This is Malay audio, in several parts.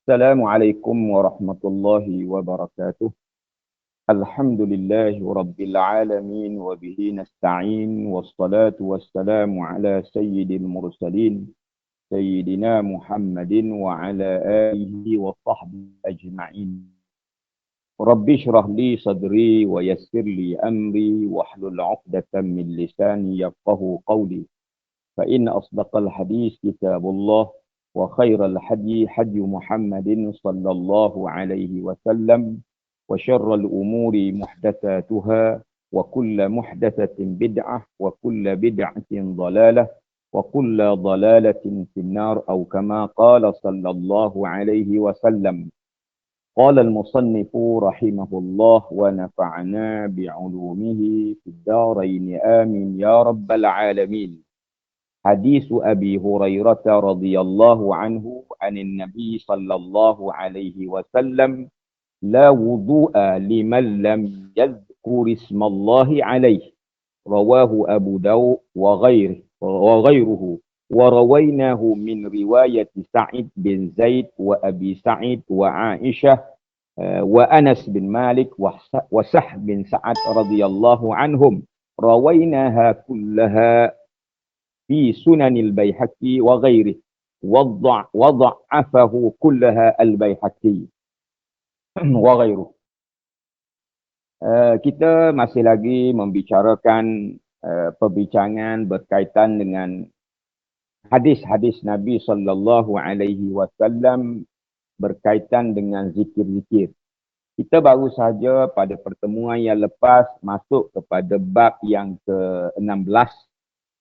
Assalamualaikum warahmatullahi wabarakatuh. Alhamdulillahi rabbil alamin wa bihi nasta'in wassalatu wassalamu ala sayyidil mursalin sayyidina Muhammadin wa ala alihi wa sahbihi ajma'in. Rabbi shrah li sadri wa yassir li amri wahlul 'uqdatam min lisani yafqahu qawli. فإن أصدق الحديث كتاب الله وخير الحدي حدي محمد صلى الله عليه وسلم وشر الأمور محدثاتها وكل محدثة بدعة وكل بدعة ضلالة وكل ضلالة في النار أو كما قال صلى الله عليه وسلم. قال المصنف رحمه الله ونفعنا بعلومه في الدارين آمين يا رب العالمين. حديث أبي هريرة رضي الله عنه عن النبي صلى الله عليه وسلم: لا وضوء لمن لم يذكر اسم الله عليه. رواه أبو داود وغيره ورويناه من رواية سعيد بن زيد وأبي سعيد وعائشة وأنس بن مالك وسهل بن سعد رضي الله عنهم. رويناها كلها في سنن البيهقي وغيره وضعفه كلها البيهقي وغيره. Kita masih lagi membicarakan perbincangan berkaitan dengan hadis-hadis Nabi sallallahu alaihi wasallam berkaitan dengan zikir-zikir. Kita baru saja pada pertemuan yang lepas masuk kepada bab yang ke-16,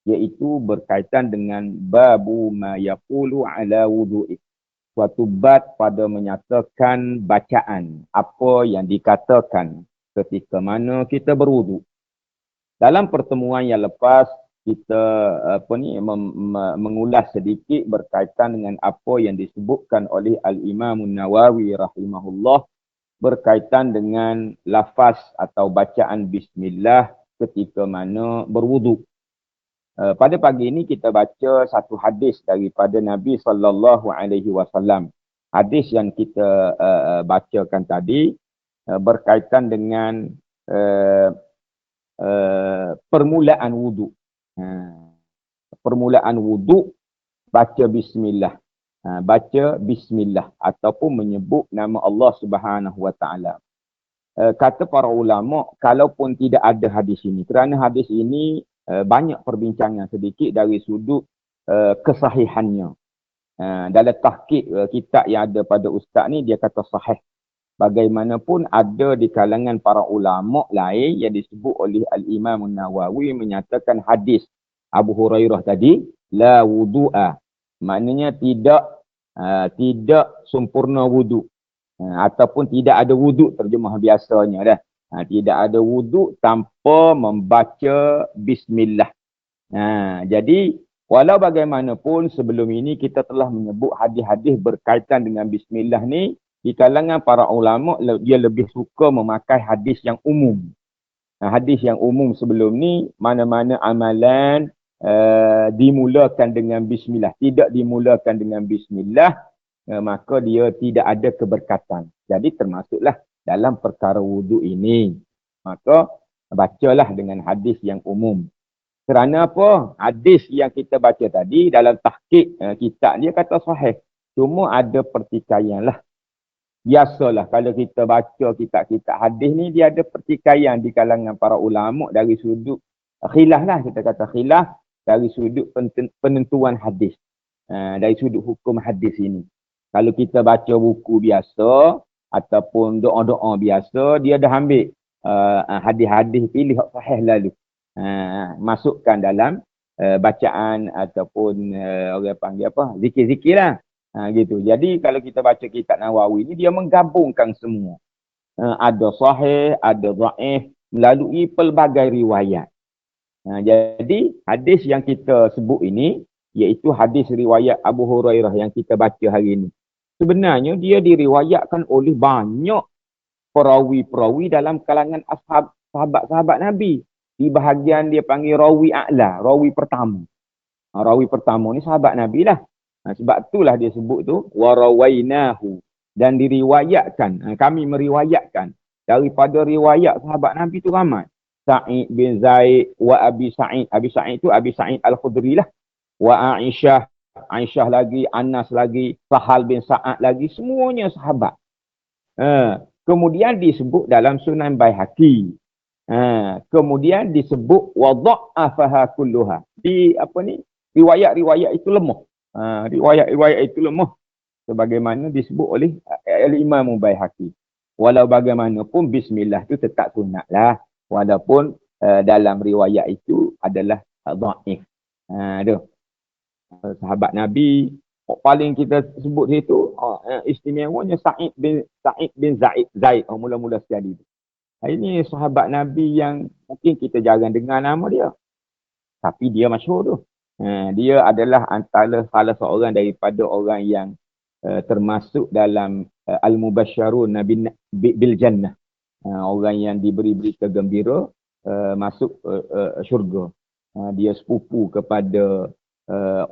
iaitu berkaitan dengan babu ma yaqulu ala wudu'i. Suatu bab pada menyatakan bacaan apa yang dikatakan ketika mana kita berwuduk. Dalam pertemuan yang lepas kita mengulas sedikit berkaitan dengan apa yang disebutkan oleh Al-Imam Nawawi rahimahullah berkaitan dengan lafaz atau bacaan bismillah ketika mana berwuduk. Pada pagi ini kita baca satu hadis daripada Nabi sallallahu alaihi wasallam. Hadis yang kita bacakan tadi berkaitan dengan permulaan wuduk. Permulaan wuduk baca bismillah. Baca bismillah ataupun menyebut nama Allah Subhanahu wa taala. Kata para ulama, kalaupun tidak ada hadis ini, kerana hadis ini banyak perbincangan sedikit dari sudut kesahihannya. Dalam tahqiq kitab yang ada pada ustaz ni, dia kata sahih. Bagaimanapun ada di kalangan para ulama lain yang disebut oleh Al-Imam Nawawi menyatakan hadis Abu Hurairah tadi, la wudu'a. Maknanya tidak sempurna wuduk. Ataupun tidak ada wuduk, terjemah biasanya dah. Tidak ada wuduk tanpa membaca bismillah. Jadi walau bagaimanapun sebelum ini kita telah menyebut hadis-hadis berkaitan dengan bismillah ni, di kalangan para ulama dia lebih suka memakai hadis yang umum. Hadis yang umum sebelum ni, mana-mana amalan dimulakan dengan bismillah, tidak dimulakan dengan bismillah, maka dia tidak ada keberkatan. Jadi termasuklah dalam perkara wuduk ini. Maka bacalah dengan hadis yang umum. Kerana apa? Hadis yang kita baca tadi dalam tahqiq kitab dia kata sahih. Cuma ada pertikaian lah. Biasalah kalau kita baca kitab-kitab hadis ni, dia ada pertikaian di kalangan para ulama dari sudut khilaf lah, kita kata khilaf dari sudut penentuan hadis. Dari sudut hukum hadis ini. Kalau kita baca buku biasa ataupun doa-doa biasa, dia dah ambil hadis-hadis pilih hak sahih lalu. Masukkan dalam bacaan ataupun orang panggil apa? Zikir-zikir lah. Gitu. Jadi kalau kita baca kitab Nawawi ni, dia menggabungkan semua. Ada sahih, ada dhaif melalui pelbagai riwayat. Jadi hadis yang kita sebut ini, iaitu hadis riwayat Abu Hurairah yang kita baca hari ini. Sebenarnya dia diriwayatkan oleh banyak perawi-perawi dalam kalangan sahabat-sahabat Nabi. Di bahagian dia panggil rawi a'la, rawi pertama. Rawi pertama ni sahabat Nabi lah. Sebab itulah dia sebut tu warawainahu. dan diriwayatkan, kami meriwayatkan daripada riwayat sahabat Nabi tu ramai. Sa'id bin Zaid wa Abi Sa'id. Abi Sa'id tu Abi Sa'id Al-Khudri lah. Wa Aisyah. Aisyah lagi, Anas lagi, Sahal bin Sa'ad lagi. Semuanya sahabat. Kemudian disebut dalam Sunan Baihaqi. Kemudian disebut wadha'afaha kulluha. Riwayat-riwayat itu lemah. Riwayat-riwayat itu lemah. Sebagaimana disebut oleh Al-Imam Baihaqi. Walau bagaimanapun bismillah itu tetap sunat lah. Walaupun dalam riwayat itu adalah dhaif. Sahabat Nabi paling kita sebut situ istimewanya Sa'id bin Zaid. Mula-mula sekali. Ini sahabat Nabi yang mungkin kita jarang dengar nama dia. Tapi dia masyhur tu. Dia adalah antara salah seorang daripada orang yang termasuk dalam Al-Mubasysyarun bil Jannah. Orang yang diberi berita gembira masuk syurga. Dia sepupu kepada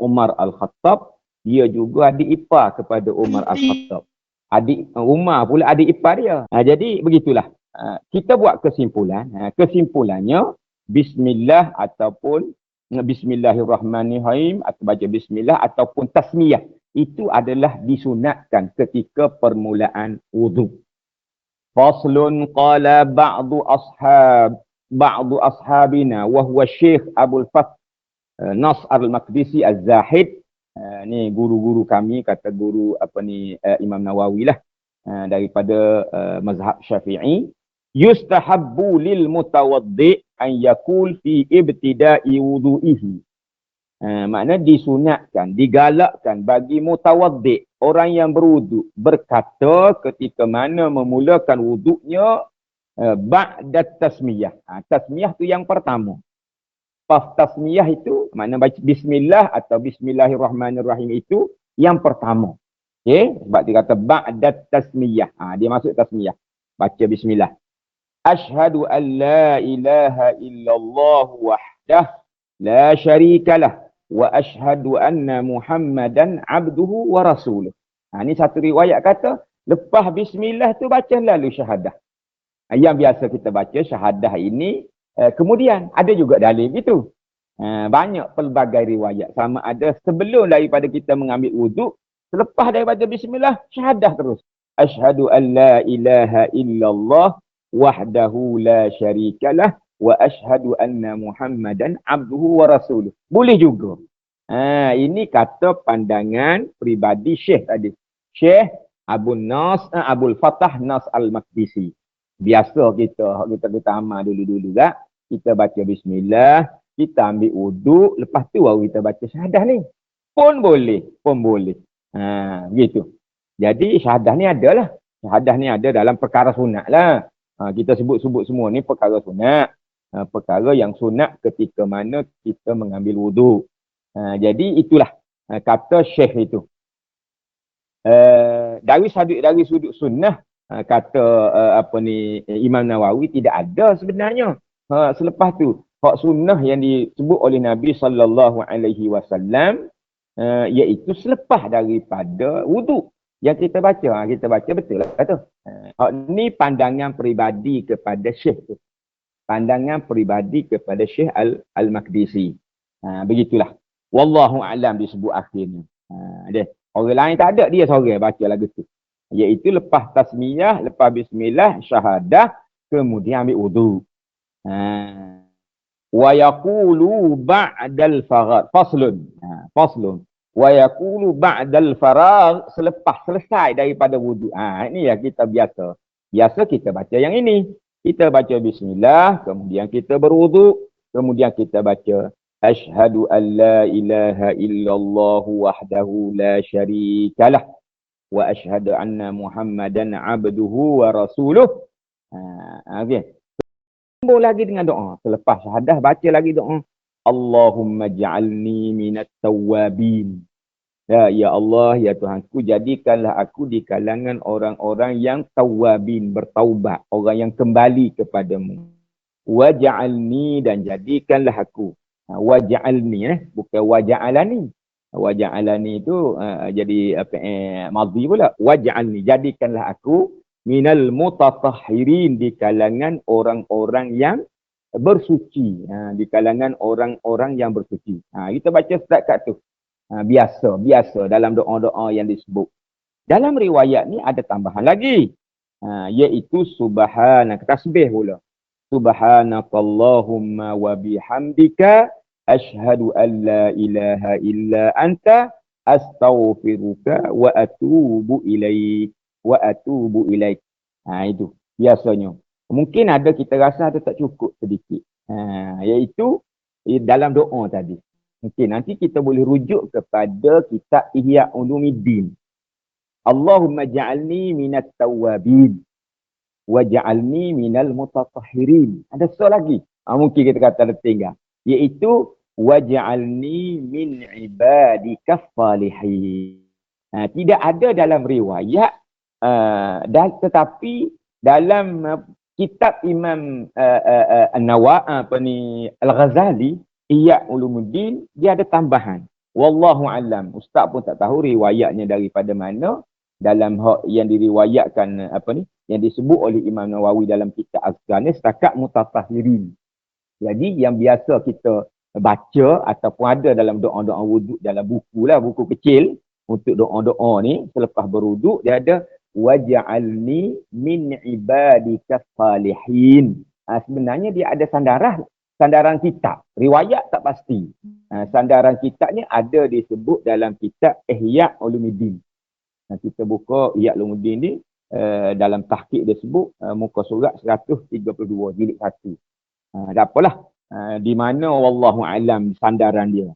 Umar Al-Khattab. Dia juga adik ipar kepada Umar Al-Khattab. Umar pula adik ipar dia. Jadi begitulah. Kita buat kesimpulan. Kesimpulannya bismillah ataupun bismillahirrahmanirrahim atau baca bismillah ataupun tasmiyah itu adalah disunatkan ketika permulaan wudu. Faslun qala ba'du ashabina wa huwa Syekh Abdul Fath Nasr Al-Maqdisi Az-Zahid. Ni guru-guru kami, kata guru Imam Nawawi lah, daripada mazhab Syafi'i. Yustahabbu lil mutawaddi' an yakul fi ibtida'i wudu'ihi. Makna disunatkan, digalakkan bagi mutawaddi', orang yang berwuduk, berkata ketika mana memulakan wuduknya ba'da tasmiyah. Tasmiyah tu yang pertama. Tasmiyah itu makna baca bismillah atau bismillahirrahmanirrahim itu yang pertama. Okey, sebab dia kata ba'da tasmiyah. Dia masuk tasmiyah. Baca bismillah. Ashhadu an la ilaha illallah wahdah la syarikalah wa ashhadu anna Muhammadan abduhu wa rasuluh. Ini satu riwayat kata lepas bismillah tu baca lalu syahadah. Yang biasa kita baca syahadah ini kemudian ada juga dalil gitu. Banyak pelbagai riwayat. Sama ada sebelum daripada kita mengambil wuduk, selepas daripada bismillah, syahadah terus. Ashhadu an la ilaha illallah wahdahu la syarikalah wa ashhadu anna Muhammadan abduhu wa rasuluh. Boleh juga. Ini kata pandangan peribadi Syekh tadi. Syekh Abdul Fattah Nasr Al-Maqdisi. Biasa kita amal dulu-dulu tak? Kita baca bismillah, kita ambil wuduk, lepas tu baru kita baca syahadah ni. Pun boleh. Begitu. Jadi syahadah ni ada lah. Syahadah ni ada dalam perkara sunat lah. Kita sebut-sebut semua ni perkara sunat. Perkara yang sunat ketika mana kita mengambil wuduk. Jadi itulah kata Syekh itu. Dari sudut sunnah, kata Imam Nawawi tidak ada sebenarnya. Selepas tu hak sunnah yang disebut oleh Nabi sallallahu alaihi wasallam iaitu selepas daripada wuduk yang kita baca. Kita baca betul lah kata. Hak ni pandangan peribadi kepada Syekh tu. Pandangan peribadi kepada Syekh Al-Maqdisi. Begitulah. Wallahu a'lam disebut akhirnya. Orang lain tak ada, dia seorang baca lagu tu. Iaitu lepas tasmiyah, lepas bismillah, syahadah, kemudian ambil wuduk. Wa yaqulu ba'dal faragh. Faslun. Wa yaqulu ba'dal faragh, selepas selesai daripada wuduk. Ini ya kita biasa. Biasa kita baca yang ini. Kita baca bismillah, kemudian kita berwuduk, kemudian kita baca asyhadu an la ilaha illallah wahdahu la syarikalah wa asyhadu anna Muhammadan abduhu wa rasuluh. Okey. Sambung lagi dengan doa. Selepas syahadah baca lagi doa. Allahumma ja'alni minat tawwabin. Ya Allah, ya Tuhanku, jadikanlah aku di kalangan orang-orang yang tawwabin, bertaubat, orang yang kembali kepadamu. Waj'alni, dan jadikanlah aku. Waj'alni, bukan waj'alani. Waja'alani itu jadi madhi pula. Waj'alni, jadikanlah aku minal mutatahhirin, di kalangan orang-orang yang bersuci. Di kalangan orang-orang yang bersuci. Kita baca start kat tu. Biasa dalam doa-doa yang disebut. Dalam riwayat ni ada tambahan lagi. Iaitu subhanak, tasbih pula. Subhanakallahumma wa bihamdika asyhadu an la ilaha illa anta astaghfiruka wa atubu ilaik. Itu biasanya. Mungkin ada kita rasa ada tak cukup sedikit. Iaitu dalam doa tadi. Mungkin nanti kita boleh rujuk kepada kitab Ihya Ulumuddin. Allahumma ja'alni minat tawwabin waj'alni minal mutatahhirin. Ada satu lagi. Mungkin kita kata tertinggal. Iaitu waj'alni min ibadika salihin. Tidak ada dalam riwayat, tetapi dalam kitab Imam Al-Ghazali, Ihya Ulumuddin, dia ada tambahan. Wallahu alam. Ustaz pun tak tahu riwayatnya daripada mana. Dalam yang diriwayatkan yang disebut oleh Imam Nawawi dalam kitab Azkar ni setakat mutatahhirin. Jadi yang biasa kita baca ataupun ada dalam doa-doa wuduk dalam buku kecil untuk doa-doa ni selepas berwuduk, dia ada waj'alni min ibadika salihin. Sebenarnya dia ada sandaran kitab. Riwayat tak pasti. Sandaran kitabnya ada disebut dalam kitab Ihya Ulumuddin. Kita buka Ihya Ulumuddin ni, dalam tahqiq dia sebut muka surat 132 jilid 1. Tak apalah, di mana wallahu alam sandaran dia.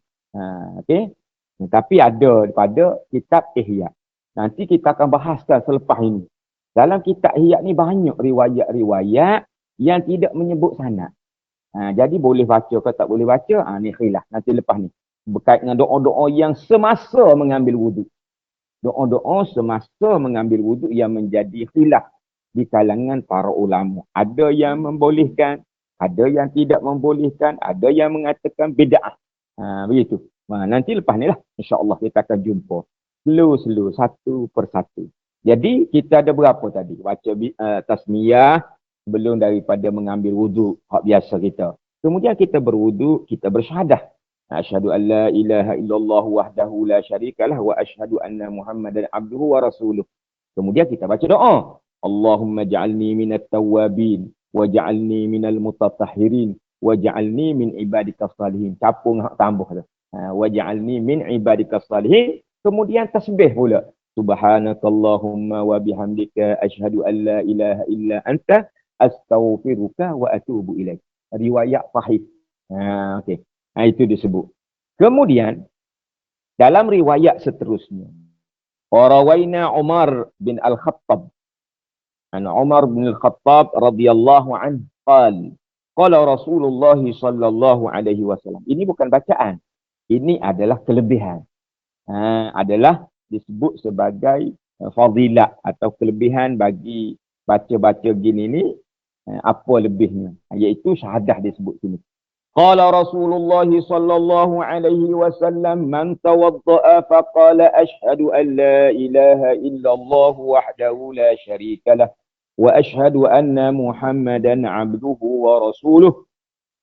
Okey. Tapi ada pada kitab Ihya. Nanti kita akan bahaskan selepas ini. Dalam kitab Ihya ni banyak riwayat-riwayat yang tidak menyebut sanad. Jadi boleh baca ke tak boleh baca, ni khilaf nanti lepas ni. Berkait dengan doa-doa yang semasa mengambil wuduk. Doa-doa semasa mengambil wuduk yang menjadi khilaf di kalangan para ulama. Ada yang membolehkan, ada yang tidak membolehkan, ada yang mengatakan bid'ah. Begitu. Nanti lepas ni lah, insya-Allah kita akan jumpa. Slow, satu persatu. Jadi kita ada berapa tadi? Baca tasmiyah sebelum daripada mengambil wuduk, hak biasa kita. Kemudian kita berwuduk, kita bersyahadah. Asyhadu an la ilaha illallah wahdahu la syarikalah wa asyhadu anna Muhammadan abduhu wa rasuluh. Kemudian kita baca doa. Allahumma ja'alni minat tawwabin waj'alni minal mutatahhirin waj'alni min ibadikas salihin. Capung hak tambah tu. Waj'alni min ibadikas salihin. Kemudian tasbih pula. Subhanakallahumma wa bihamdika asyhadu an la ilaha illa anta astaghfiruka wa atubu ilaik. Riwayat sahih. Okey. Itu disebut. Kemudian dalam riwayat seterusnya, warawaina Umar bin Al-Khattab. Umar bin Al-Khattab radhiyallahu anhu qala Rasulullah sallallahu alaihi wasallam. Ini bukan bacaan. Ini adalah kelebihan. Adalah disebut sebagai fadilat atau kelebihan bagi baca-baca gini ni. Apa lebihnya? Iaitu syahadah disebut sini. Qala Rasulullah sallallahu alaihi wasallam man tawadda'a faqala ashhadu an la ilaha illallah wahdahu la syarika lah wa ashhadu anna Muhammadan abduhu wa rasuluh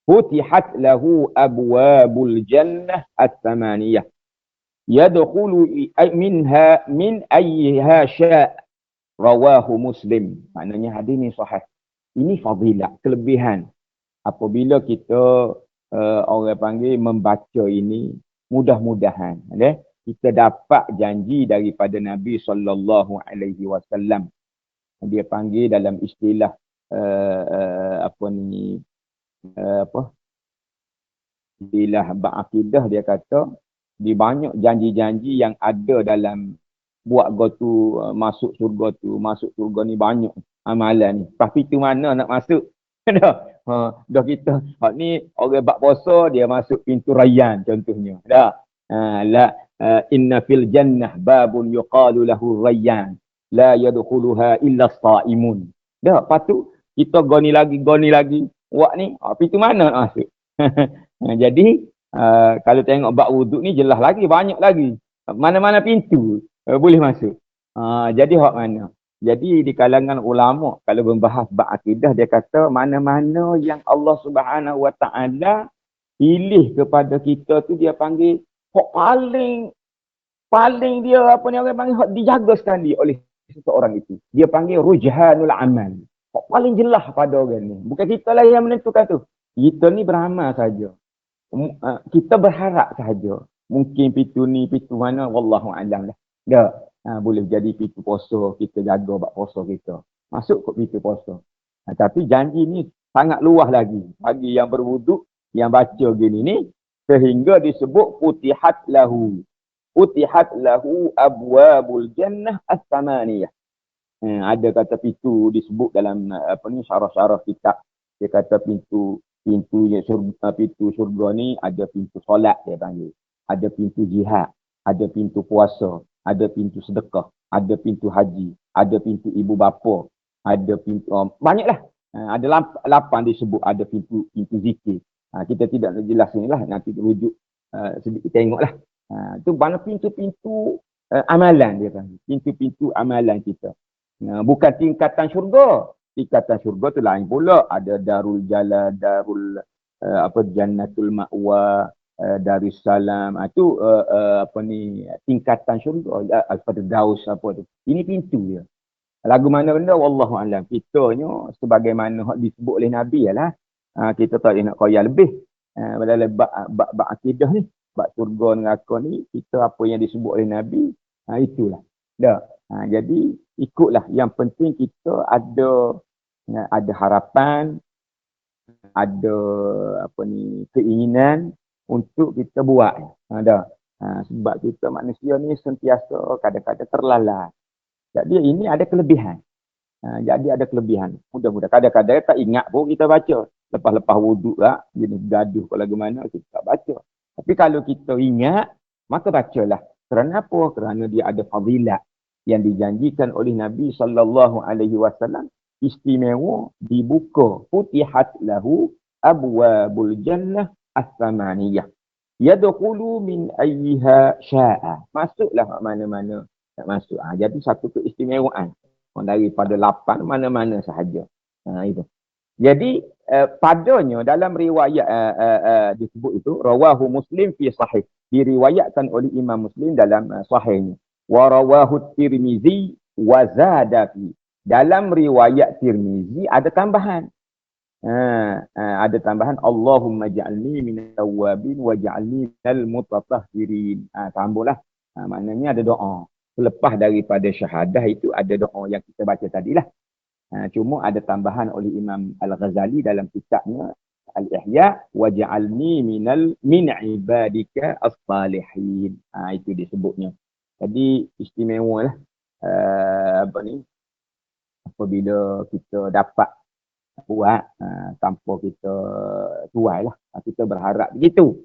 futihat lahu abwabul jannah at-thamaniyah yadkhulu minha min ayyiha sya' rawahu Muslim. Maknanya hadis ni sahih. Ini fadilah, kelebihan. Apabila kita orang panggil membaca ini, mudah-mudahan kita dapat janji daripada Nabi sallallahu alaihi wasallam. Dia panggil dalam istilah istilah ba'akidah, dia kata di banyak janji-janji yang ada dalam buat gotu masuk surga ni banyak amalan ni. Tapi tu mana nak masuk? Dah kita hak ni orang bab puasa dia masuk pintu rayyan contohnya. Inna fil jannah babun yuqalu lahu rayyan la yadkhuluha illa as-saimun. Lepas tu kita goni lagi. Wak ni pintu mana nak masuk? Jadi Kalau tengok bab wuduk ni jelas lagi, banyak lagi. Mana-mana pintu boleh masuk. Jadi hak mana? Jadi di kalangan ulama kalau membahas bab akidah dia kata mana-mana yang Allah Subhanahu Wa Taala pilih kepada kita tu dia panggil hak paling dia apa ni orang panggil hak dijaga sekali oleh seseorang itu. Dia panggil rujhanul amal. Hak paling jelas pada orang ni. Bukan kita lah yang menentukan tu. Kita ni beramal saja. Kita berharap sahaja. Mungkin pintu ni, pintu mana, wallahu alam lah. Dah. Boleh jadi pintu puasa, kita jaga bab puasa kita. Masuk ke pintu puasa. Tapi janji ni sangat luas lagi. Bagi yang berwuduk, yang baca gini ni, sehingga disebut putihat lahu. Putihat lahu abwabul jannah as-samaniyah. Ada kata pintu disebut dalam syarah-syarah kitab. Dia kata pintu syurga ni ada pintu solat dia panggil. Ada pintu jihad, ada pintu puasa, ada pintu sedekah, ada pintu haji, ada pintu ibu bapa, ada pintu banyaklah. Ada 8 disebut, ada pintu zikir. Kita tidak nak jelas inilah, nanti rujuk sedikit tengoklah. Tu mana pintu-pintu amalan dia panggil. Pintu-pintu amalan kita. Bukan tingkatan syurga. Tingkatan syurga tu lain pula. Ada darul jala, jannatul ma'wa, darussalam. Itu tingkatan syurga. Al-Firdaus apa tu. Ini pintu dia. Lagu mana benda wallahu alam. Kitanya sebagaimana disebut oleh Nabi ialah kita tak nak koyak lebih. Dalam bab akidah ni, bab syurga neraka ni, kita apa yang disebut oleh Nabi, itulah. Dah. Jadi ikutlah. Yang penting kita ada harapan, ada keinginan untuk kita buat. Sebab kita manusia ni sentiasa kadang-kadang terlalat. Jadi ini ada kelebihan. Jadi ada kelebihan. Mudah-mudahan kadang-kadang tak ingat pun kita baca. Lepas-lepas wuduk lah, jenis gaduh ke lagu mana kita tak baca. Tapi kalau kita ingat, maka bacalah. Kerana apa? Kerana dia ada fadilat yang dijanjikan oleh Nabi SAW, istimewa dibuka putihat lahu abwabul jannah as-samaniyah yadkhulu min ayyiha syaa. Masuklah mana-mana nak masuk. Jadi satu keistimewaan daripada 8 mana-mana sahaja. Itu. Jadi padanya dalam riwayat disebut itu rawahu Muslim fi sahih, diriwayatkan oleh Imam Muslim dalam sahihnya. Wa rawahu Tirmizi wa zada fi. Dalam riwayat Tirmizi ada tambahan. Ada tambahan Allahumma ja'alni minat tawwabin wa ja'alni minal mutatahhirin. Tambahlah. Maknanya ada doa. Selepas daripada syahadah itu ada doa yang kita baca tadilah. Cuma ada tambahan oleh Imam Al-Ghazali dalam kitabnya Al-Ihya wa ja'alni min ibadika as-salihin. Itu disebutnya. Jadi istimewa lah apabila kita dapat buat tanpa kita tuai lah. Kita berharap begitu.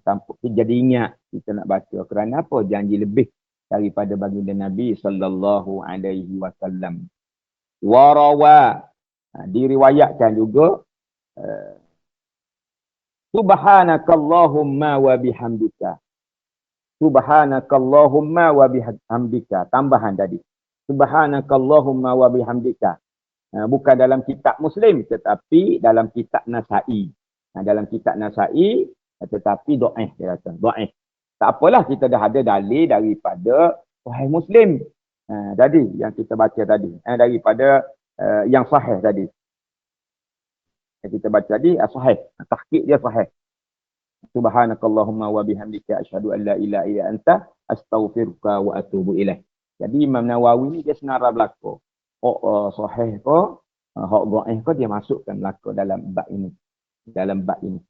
Tanpa kita jadi ingat kita nak baca. Kerana apa? Janji lebih daripada baginda Nabi sallallahu alaihi wasallam. Warawa diriwayatkan juga subhanakallahumma wa bihamdika. Subhanakallahumma wa bihamdika. Tambahan tadi. Subhanakallahumma wa bihamdika. Bukan dalam kitab Muslim tetapi dalam kitab Nasa'i. Dalam kitab Nasa'i tetapi dhaif dia kata. Dhaif. Tak apalah, kita dah ada dalil daripada Sahih Muslim. Tadi yang kita baca tadi. Daripada yang sahih tadi. Yang kita baca tadi sahih. Tahqiq dia sahih. Subhanakallahumma wa bihamdika asyhadu an la ilaha illa anta astaghfiruka wa atubu ilaih. Jadi Imam Nawawi ni dia senara belaka. Sahih ke, hak dhaif ke dia masukkan belaka dalam bab ini. Dalam bab ini.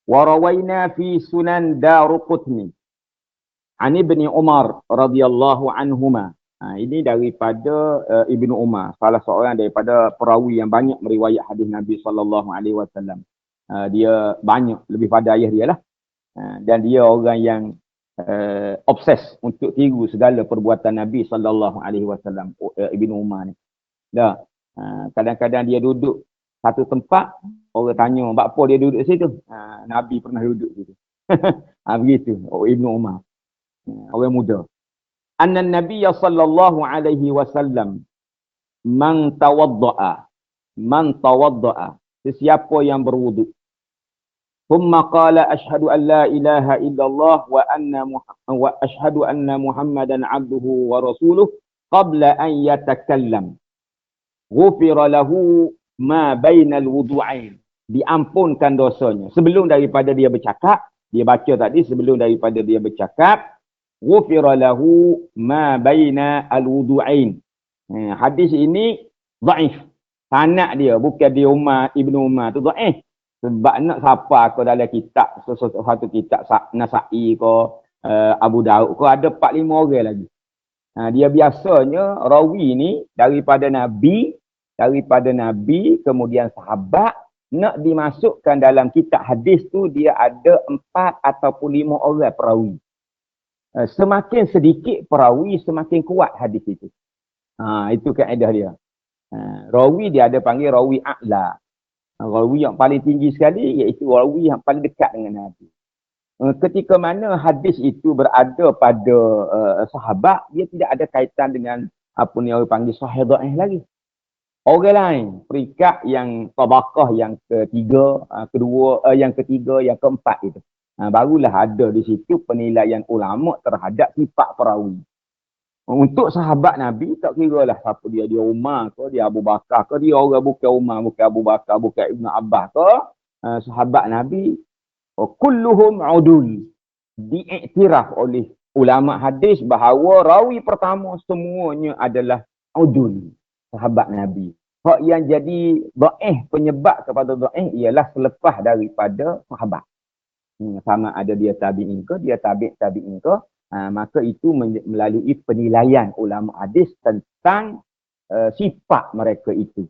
Wa rawaina fi Sunan Daruqutni an Ibni Umar radhiyallahu anhuma. Ini daripada Ibnu Umar, salah seorang daripada perawi yang banyak meriwayat hadis Nabi sallallahu alaihi wasallam. Dia banyak lebih pada ayah dia lah. Dan dia orang yang obses untuk tiru segala perbuatan Nabi sallallahu alaihi wasallam. Ibnu Umar ni. Dah. Kadang-kadang dia duduk satu tempat, orang tanya, apa dia duduk situ? Nabi pernah duduk situ. Begitu, Ibnu Umar. Orang muda. Anna Nabi sallallahu alaihi wasallam man tawadda'a. Sesiapa yang berwuduk. Thumma qala ashhadu an la ilaha illallah wa ashhadu anna Muhammadan abduhu wa rasuluh qabla an yatakallam. Ghufira lahu ma bainal wudu'ain. Diampunkan dosanya. Sebelum daripada dia bercakap, dia baca tadi sebelum daripada dia bercakap, ghufira lahu ma baina al-wudu'ain. Hadis ini dhaif. Sanad dia bukan di Ibnu Umar tu dhaif. Sebab nak siapa ke dalam kitab satu kitab Nasa'i ke Abu Daud ke ada 4-5 orang lagi. Dia biasanya rawi ni daripada Nabi kemudian sahabat nak dimasukkan dalam kitab hadis tu dia ada 4 ataupun 5 orang perawi. Semakin sedikit perawi semakin kuat hadis itu. Itu kaedah dia. Rawi dia ada panggil rawi a'la. Rawi yang paling tinggi sekali iaitu rawi yang paling dekat dengan Nabi. Ketika mana hadis itu berada pada sahabat, dia tidak ada kaitan dengan apa ni orang panggil sahih dhaif lagi. Orang lain, peringkat yang tabaqah yang ketiga, yang ketiga, yang keempat itu. Barulah ada di situ penilaian ulama terhadap sifat perawi. Untuk sahabat Nabi, tak kira lah siapa dia. Dia Umar ke, dia Abu Bakar ke, dia orang bukan Umar, bukan Abu Bakar, bukan Ibn Abbas ke. Sahabat Nabi, kulluhum udul. Diiktiraf oleh ulama hadis bahawa rawi pertama semuanya adalah udul. Sahabat Nabi. Hak yang jadi dhaif, penyebab kepada dhaif ialah selepas daripada sahabat. Sama ada dia tabi'in ke, dia tabi'in ke. Maka itu melalui penilaian ulama hadis tentang sifat mereka itu.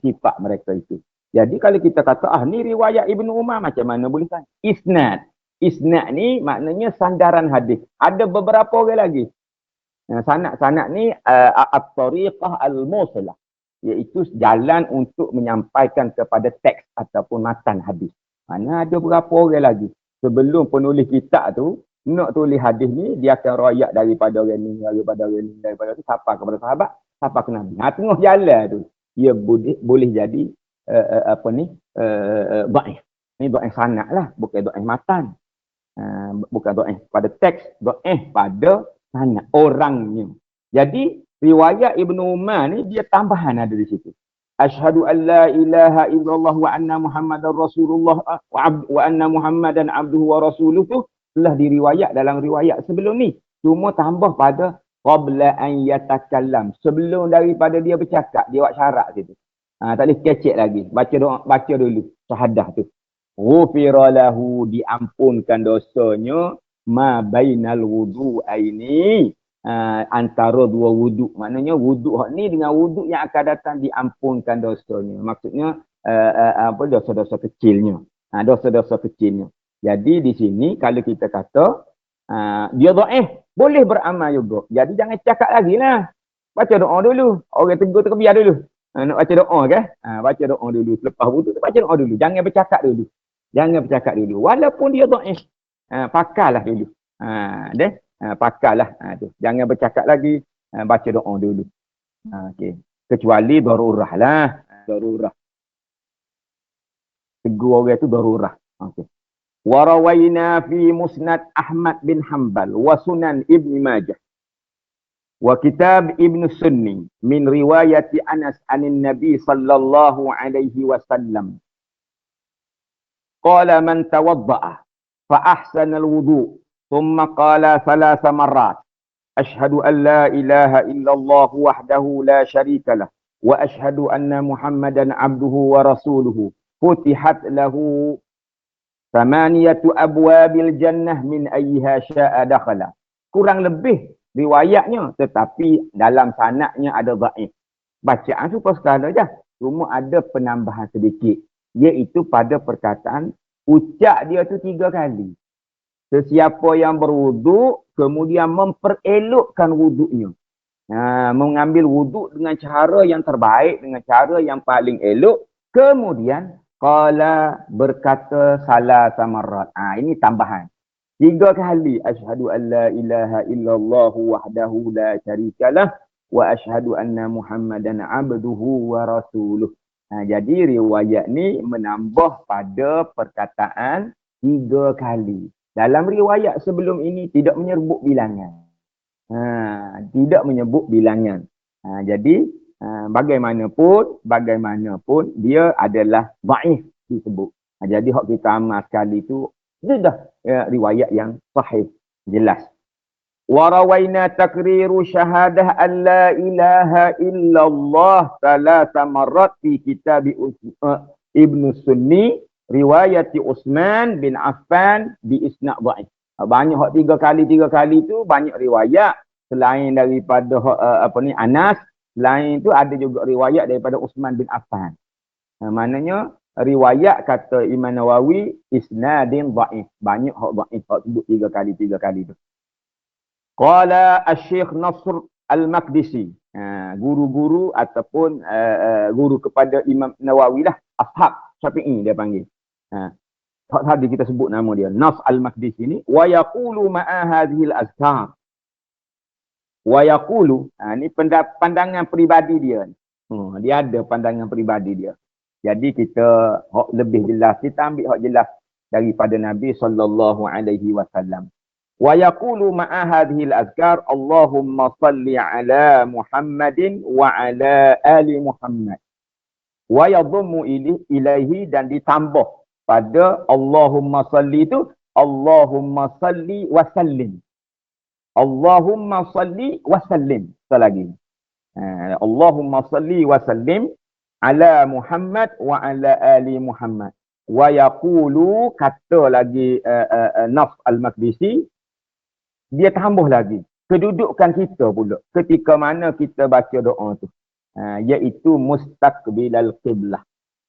Sifat mereka itu. Jadi kalau kita kata, ni riwayat Ibnu Umar, macam mana boleh kan? Isnad. Isnad ni maknanya sandaran hadis. Ada beberapa orang lagi. Sanad ni at-tariqah al-musilah. Iaitu jalan untuk menyampaikan kepada teks ataupun matan hadis. Mana ada berapa orang lagi. Sebelum penulis kitab tu, nak tulis hadis ni, dia akan royak daripada orang ni, daripada tu, siapa kepada sahabat, siapa ke Nabi. Tengah jalan tu, ia boleh jadi dhaif. Ni dhaif sanad lah, bukan dhaif matan. Bukan dhaif pada teks, dhaif pada sanad, orangnya. Jadi, riwayat Ibnu Umar ni, dia tambahan ada di situ. Asyhadu an la ilaha illallah wa anna Muhammadar Rasulullah wa anna Muhammadan abduhu wa rasuluh tu telah diriwayat dalam riwayat sebelum ni. Cuma tambah pada qabla an yatakallam. Sebelum daripada dia bercakap, dia buat syarat situ. Tak boleh kecek lagi. Baca dulu syahadah tu. Ghufira lahu, diampunkan dosanya ma bainal wudu'aini, antara dua wuduk. Maknanya wuduk hak ni dengan wuduk yang akan datang diampunkan dosanya. Maksudnya dosa-dosa kecilnya. Dosa-dosa kecilnya. Jadi di sini kalau kita kata dia dhaif, boleh beramal juga. Jadi jangan cakap lagi lah. Baca doa dulu. Orang tegur tu biar dulu. Nak baca doa kan? Baca doa dulu. Selepas wuduk tu baca doa dulu. Jangan bercakap dulu. Walaupun dia dhaif. Pakarlah dulu. Pakarlah. Jangan bercakap lagi. Baca doa dulu. Okay. Kecuali darurah lah. Darurah. Tegur orang tu darurah. Okay. Warawayna fi musnad Ahmad bin Hanbal wa sunan Ibn Majah wa kitab Ibn Sunni min riwayati Anas anin Nabi sallallahu alaihi wasallam qala man tawadda'a fa ahsana al-wudu' thumma qala thalatha marrat ashhadu an la ilaha illallah wahdahu la sharika lah wa ashhadu anna Muhammadan abduhu wa rasuluhu futihat lahu Samaniyatu abwabil jannah min ayyiha sya'a dakhala. Kurang lebih riwayatnya, tetapi dalam sanadnya ada dhaif. Bacaan tu pas sekali aja. Cuma ada penambahan sedikit. Iaitu pada perkataan, ucap dia tu 3 kali. Sesiapa yang berwuduk, kemudian memperelokkan wuduknya. Mengambil wuduk dengan cara yang terbaik, dengan cara yang paling elok. Kemudian qala berkata salah samarat. Ini tambahan. 3 kali asyhadu an la ilaha illallah wahdahu la syarikalah wa asyhadu anna Muhammadan abduhu wa rasuluh. Jadi riwayat ni menambah pada perkataan 3 kali. Dalam riwayat sebelum ini tidak menyebut bilangan. Tidak menyebut bilangan. Jadi bagaimanapun dia adalah dhaif disebut. Jadi hak kita amal sekali tu dia dah riwayat yang sahih jelas. Wa rawaina takriru syahadah an la ilaha illallah thalatha marrat fi kitab Ibnu Sunni riwayat Utsman bin Affan bi isnad dhaif. Banyak hak 3 kali tu banyak riwayat selain daripada Anas, selain itu ada juga riwayat daripada Utsman bin Affan. Maknanya riwayat kata Imam Nawawi isnadin dhaif. Banyak hak dhaif hak sebut 3 kali tu. Qala Asy-Syaikh Nasr Al-Maqdisi. Guru-guru ataupun guru kepada Imam Nawawi lah, ashab Syafi'i dia panggil. Tadi kita sebut nama dia Nasr Al-Maqdisi ni wa yaqulu ma'a hadhihi al-azkar. Wa yaqulu, ni pandangan peribadi dia. Dia ada pandangan peribadi dia. Jadi kita hak lebih jelas, kita ambil hak jelas daripada Nabi sallallahu alaihi wasallam. Wa yaqulu ma'a hadhihi al-azkar Allahumma salli ala Muhammadin wa ala ali Muhammad. Wa yadhummu ilaihi dan ditambah pada Allahumma salli itu Allahumma salli wa sallim. Allahumma salli wa sallim. Selagi. Allahumma salli wa sallim ala Muhammad wa ala ali Muhammad. Wa yaqulu kata lagi Nafs Al-Maqdisi, dia tambah lagi kedudukan kita pula ketika mana kita baca doa tu, iaitu mustaqbilal qiblah.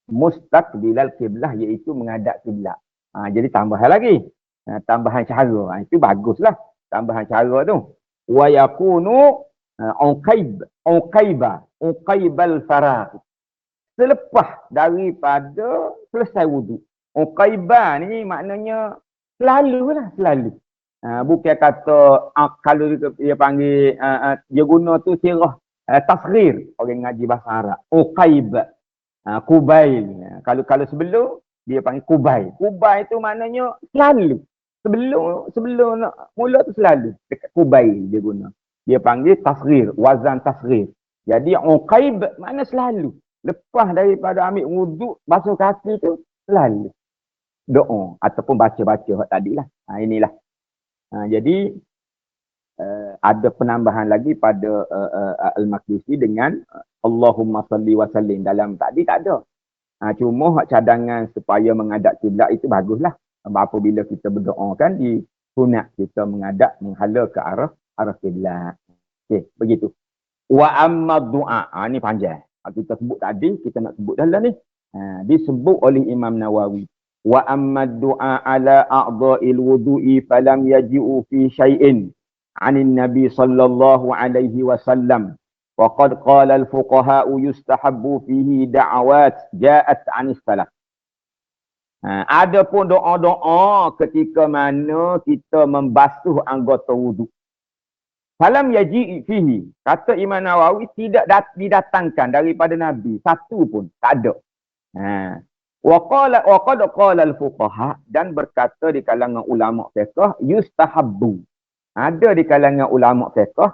Mustaqbilal qiblah iaitu menghadap kiblat. Jadi tambahan lagi, tambahan cara. Itu baguslah tambahan cara tu. Wa yakunu uqaibal faragh, selepas daripada selesai wuduk. Uqaibah ni maknanya selalu. Bukan kata kalau dia panggil dia guna tu sirah tasghir orang ngaji bahasa Arab. Uqaib, kubail. Kalau sebelum dia panggil kubail. Kubail tu maknanya selalu. Sebelum nak mula tu selalu dekat kubail dia guna. Dia panggil tasghir, wazan tasghir. Jadi uqaib makna selalu. Lepas daripada ambil wuduk, basuh kaki tu selalu doa ataupun baca-baca hak tadilah. Inilah. Jadi ada penambahan lagi pada Al-Maqdisi dengan Allahumma salli wa sallim. Dalam tadi tak ada. Cuma hak cadangan supaya menghadap kiblat itu baguslah. Apabila kita berdoa kan di sunat kita menghala ke arah kiblat. Okey, begitu. Wa amma du'a. Ni panjang. Kita sebut tadi, kita nak sebut dalam ni. Disebut oleh Imam Nawawi. Wa amma du'a ala a'dha'il wudu'i falam yaji'u fi syai'in 'anil nabi sallallahu alaihi wasallam. Wa qad qala al-fuqaha'u yustahabbu fihi da'awat ja'at 'anis salaf. Adapun doa-doa ketika mana kita membasuh anggota wuduk. Falam yaji'u fihi, kata Imam Nawawi, tidak didatangkan daripada Nabi satu pun, tak ada. Wa qad qala al-fuqaha, dan berkata di kalangan ulama fiqh yustahabbu. Ada di kalangan ulama fiqh,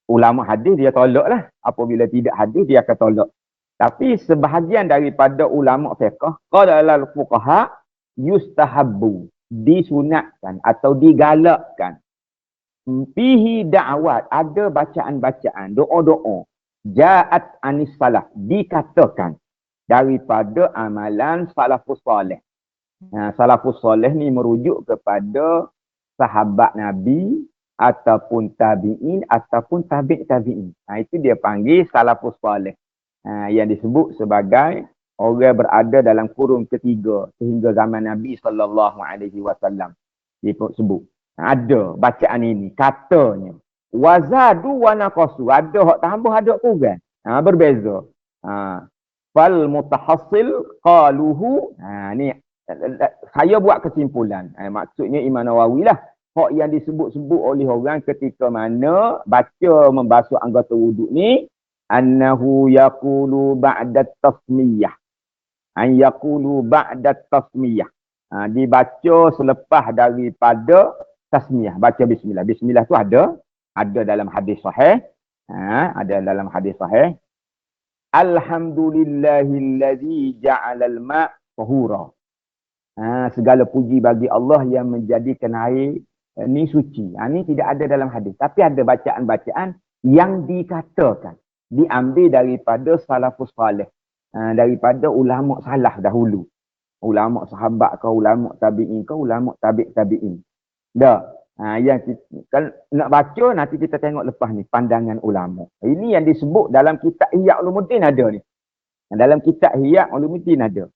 ulama hadis dia tolaklah. Apabila tidak hadis dia akan tolak. Tapi sebahagian daripada ulama fiqh qala al-fuqaha yustahabbu, disunatkan atau digalakkan. Fihi da'awat, ada bacaan-bacaan, doa-doa. Ja'at anis salaf, dikatakan daripada amalan salafus soleh. Salafus soleh ni merujuk kepada sahabat Nabi ataupun tabi'in ataupun tabi'in. Itu dia panggil salafus soleh. Yang disebut sebagai orang berada dalam kurun ketiga sehingga zaman Nabi SAW. Dia sebut. Ada bacaan ini, katanya. Wazadu wa naqasu. Ada hak tambah, ada hak kurang. Berbeza. Fal mutahassil qaluhu. Ni saya buat kesimpulan. Maksudnya Imam Nawawi lah. Hak yang disebut-sebut oleh orang ketika mana baca membasuh anggota wuduk ni, annahu yaqulu ba'da tasmiyah. An yaqulu ba'da tasmiyah. Dibaca selepas daripada tasmiyah. Baca bismillah. Bismillah tu ada dalam hadis sahih. Ada dalam hadis sahih. Alhamdulillahillazi ja'alal ma' tahura. Segala puji bagi Allah yang menjadikan air ni suci. Ni tidak ada dalam hadis. Tapi ada bacaan-bacaan yang dikatakan. Diambil daripada salafus salih. Daripada ulama salaf dahulu. Ulama sahabat ke, ulama tabi'in ke, ulama tabi'in. Dah. Yang kita, kalau nak baca, nanti kita tengok lepas ni. Pandangan ulama. Ini yang disebut dalam kitab Ihya Ulumuddin ada ni. Dalam kitab Ihya Ulumuddin ada.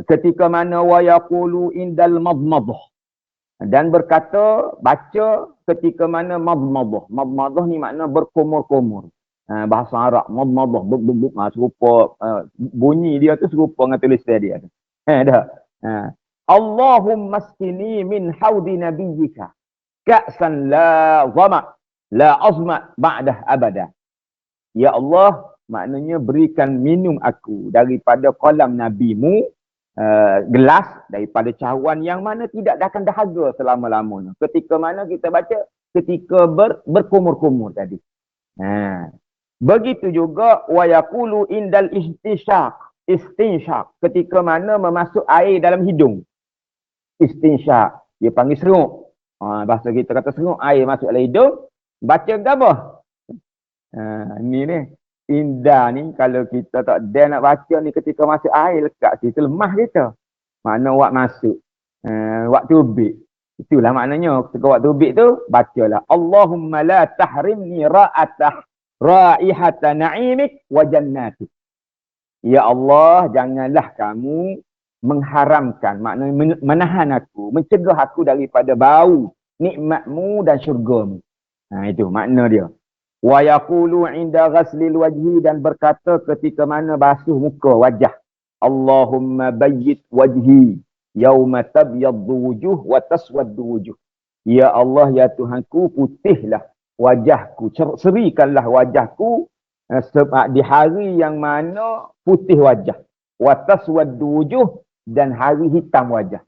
Ketika mana wa yaqulu indal madmadah. Dan berkata, baca ketika mana madmadah. Madmadah ni makna berkumur-kumur. Bahasa Arab, madmadah. Serupa, bunyi dia tu serupa dengan tulisan dia. Dah. Allahumma askini min haudi nabiyyika. Ka'san la zama' la azma' ba'dah abada. Ya Allah, maknanya berikan minum aku daripada kolam nabimu, gelas daripada cawan yang mana tidak akan dahaga selama-lamanya. Ketika mana kita baca, ketika berkumur-kumur tadi. Begitu juga wa yaqulu indal istinsyaq, ketika mana memasuk air dalam hidung. Istinsyaq, dia panggil seruk. Bahasa kita kata seruk, air masuk dalam hidung, baca gabah. Ni indah ni, kalau kita tak ada nak baca ni ketika masuk air lekat situ, lemah kita. Makna wak masuk. Waktu ubik. Itulah maknanya. Ketika waktu ubik tu, bacalah. Allahumma la tahrimni ra'ihata na'imik wa jannatik. Ya Allah, janganlah kamu mengharamkan, maknanya menahan aku, mencegah aku daripada bau nikmatmu dan syurgamu. Itu makna dia. Wa yaqulu 'inda ghaslil wajhi, dan berkata ketika mana basuh muka, wajah. Allahumma bayyit wajhi yauma tabyaddu wujuh wa taswaddu wujuh. Ya Allah, ya Tuhanku, putihlah wajahku, serikanlah wajahku di hari yang mana putih wajah. Wa taswaddu wujuh, dan hari hitam wajah.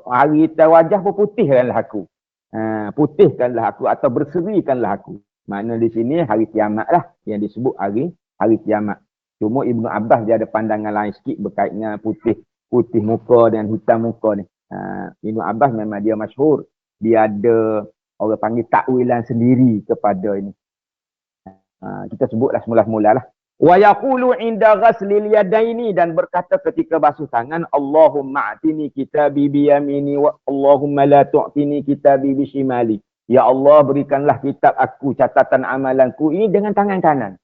Hari hitam wajah pun putihkanlah aku. Putihkanlah aku atau berserikanlah aku. Makna di sini hari kiamat lah yang disebut hari kiamat. Cuma Ibnu Abbas dia ada pandangan lain sikit berkaitan putih muka dan hitam muka ni. Ibnu Abbas memang dia masyhur. Dia ada orang panggil takwilan sendiri kepada ini. Kita sebutlah semula-mula lah. Wa yaqulu 'inda ghaslil yadaini, dan berkata ketika basuh tangan, Allahumma a'tini kitabi bi yamini wa Allahumma la tu'tini kitabi bi shimali. Ya Allah, berikanlah kitab aku, catatan amalanku ini dengan tangan kanan.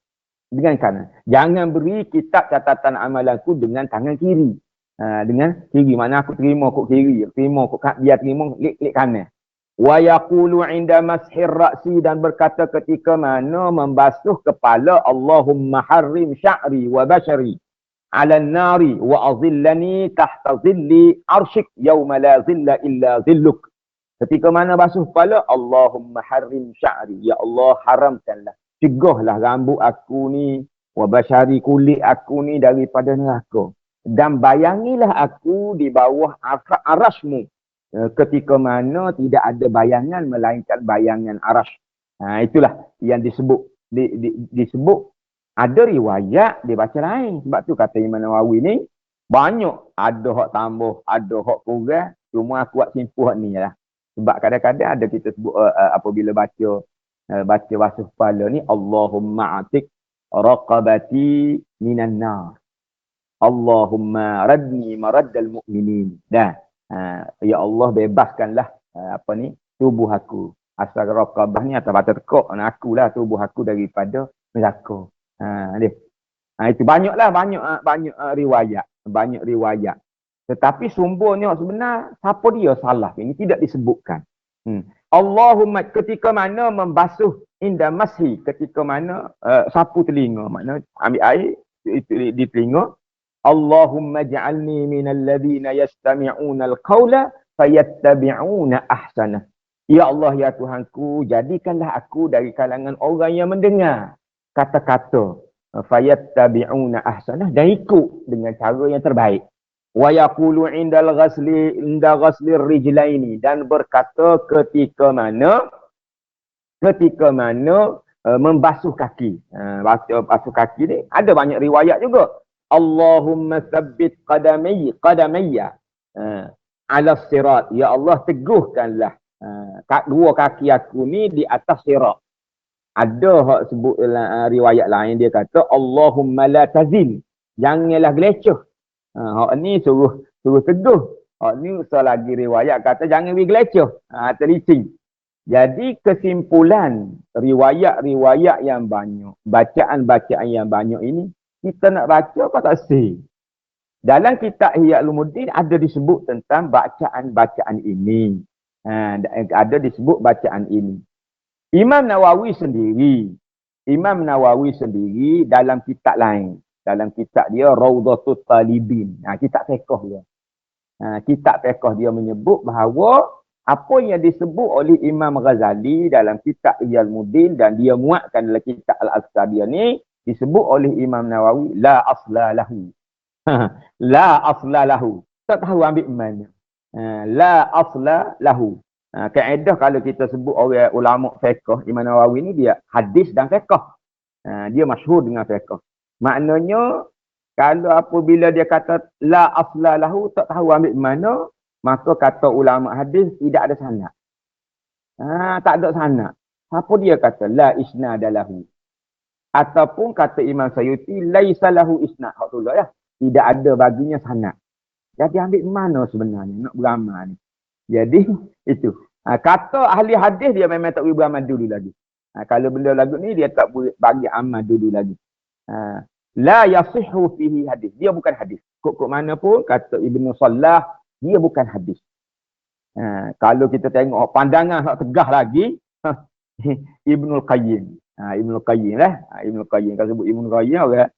Dengan kanan. Jangan beri kitab catatan amalanku dengan tangan kiri. Dengan kiri, mana aku terima kok kiri, terima kok dia terima klik kanan. Wa yaqulu 'inda mashir ra'si, dan berkata ketika mana membasuh kepala, Allahumma harrim sya'ri wa bashari 'alan nari wa azillani tahta zilli arsyik yauma la zilla illa zilluk. Ketika mana basuh kepala, Allahumma harrim sya'ri, ya Allah haramkanlah, cegahlah rambut aku ni, wa bashari, kulit aku ni daripada neraka, dan bayangilah aku di bawah arasmu ketika mana tidak ada bayangan melainkan bayangan arash. Itulah yang disebut disebut. Ada riwayat dia baca lain. Sebab tu kata Imam Nawawi ni banyak, ada hak tambah, ada hak kurang. Cuma aku buat simpuh ni lah. Sebab kadang-kadang ada kita sebut apabila baca basuh kepala ni, Allahumma atik raqabati minan nar, Allahumma radni maraddal mu'minin. Dah. Ya Allah, bebaskanlah tubuh aku. Asal raqabah ni atas batas tekuk akulah tubuh aku daripada neraka. Itu banyaklah banyak riwayat. Tetapi sumbernya sebenar siapa dia salah ini tidak disebutkan. Allahumma, ketika mana membasuh inda mashi, ketika mana sapu telinga, makna ambil air di telinga, Allahumma ja'alni minal ladhina yastami'una al-qawla fayattabi'una ahsanah. Ya Allah, ya Tuhanku, jadikanlah aku dari kalangan orang yang mendengar kata-kata fayattabi'una ahsanah dan ikut dengan cara yang terbaik. Wa yaqulu inda ghasli rijlaini, dan berkata ketika mana membasuh kaki. Basuh kaki ni ada banyak riwayat juga. Allahumma tsabbit qadamayya ala sirat. Ya Allah, teguhkanlah dua kaki aku ni di atas sirat. Ada hak sebut riwayat lain, dia kata Allahumma la tazil, janganlah geleceh. Hak ni suruh teguh. Hak ni lagi riwayat kata jangan pergi geleceh, terlicing. Jadi kesimpulan riwayat-riwayat yang banyak, bacaan-bacaan yang banyak ini, kita nak baca apa tak sih? Dalam kitab Ihya Ulumuddin ada disebut tentang bacaan-bacaan ini. Ada disebut bacaan ini. Imam Nawawi sendiri dalam kitab lain. Dalam kitab dia Rawdatul Talibin. Kitab fiqh dia. Kitab fiqh dia menyebut bahawa apa yang disebut oleh Imam Ghazali dalam kitab Ihya Ulumuddin dan dia muatkan dalam kitab Al-Aqsadiyah ni, disebut oleh Imam Nawawi la asla lahu. La asla lahu. Tak tahu ambil mana. La asla lahu. Kaedah kalau kita sebut orang ulama fiqh, Imam Nawawi ni dia hadis dan fiqh. Dia masyhur dengan fiqh. Maknanya kalau apabila dia kata la asla lahu, tak tahu ambil mana, maka kata ulama hadis tidak ada sanad. Tak ada sanad. Apa dia kata? La isnada lahu. Ataupun kata Imam Sayuti, laisa lahu isnad. Hak tu lah ya. Tidak ada baginya sanad. Jadi ambil mana sebenarnya nak beramal ni? Jadi itu. Kata ahli hadis dia memang tak boleh beramal dulu lagi. Kalau benda lagu ni dia tak boleh bagi amal dulu lagi. La yasihhu fihi hadis. Dia bukan hadis. Kok mana pun kata Ibnu Salah, dia bukan hadis. Kalau kita tengok pandangan hak tegah lagi, Ibnul Qayyim. Ibnul Qayyim lah. Ibnul Qayyim. Kalau sebut Ibnul Qayyim, okay?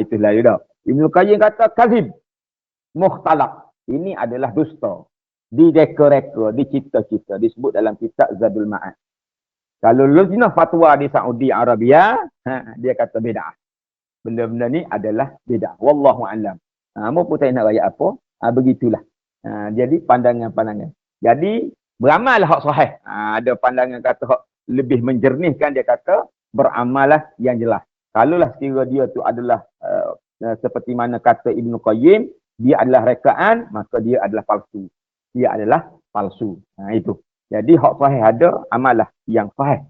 Itulah dia dah. Ibnul Qayyim kata, kazib. Mukhtalaq. Ini adalah dusta. Direka-reka, dicipta-cipta. Disebut dalam kitab Zadul Ma'ad. Kalau lujnah fatwa di Saudi Arabia, dia kata bid'ah. Benda-benda ni adalah bid'ah. Wallahu a'lam. Apa pun saya nak rakyat apa, begitulah. Jadi pandangan-pandangan. Jadi beramallah hak sahih. Ada pandangan kata hak lebih menjernihkan, dia kata beramallah yang jelas. Kalaulah sekira dia tu adalah seperti mana kata Ibnu Qayyim, dia adalah rekaan, maka dia adalah palsu. Dia adalah palsu. Itu. Jadi hak sahih ada, amallah yang sahih.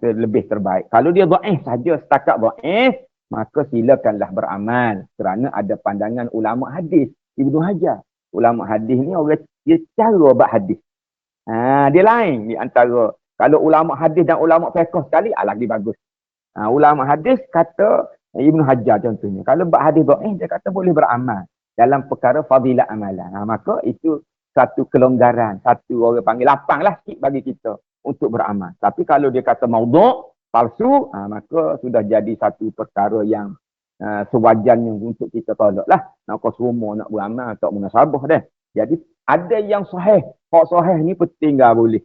Lebih terbaik. Kalau dia dhaif saja, setakat dhaif, maka silakanlah beramal. Kerana ada pandangan ulama hadis. Ibnu Hajar. Ulama hadis ni orang dia cara bab hadis. Dia lain di antara kalau ulama hadis dan ulama fiqh sekali lagi bagus. Ulama hadis kata Ibnu Hajar contohnya. Kalau bab hadis dhaif dia kata boleh beramal dalam perkara fadilah amalan. Maka itu satu kelonggaran, satu orang panggil lapanglah sikit bagi kita untuk beramal. Tapi kalau dia kata maudhu', palsu, maka sudah jadi satu perkara yang sewajarnya untuk kita tolaklah. Nak kau semua nak beramal tak munasabah dah. Jadi ada yang sahih. Hak sahih ni penting tak boleh.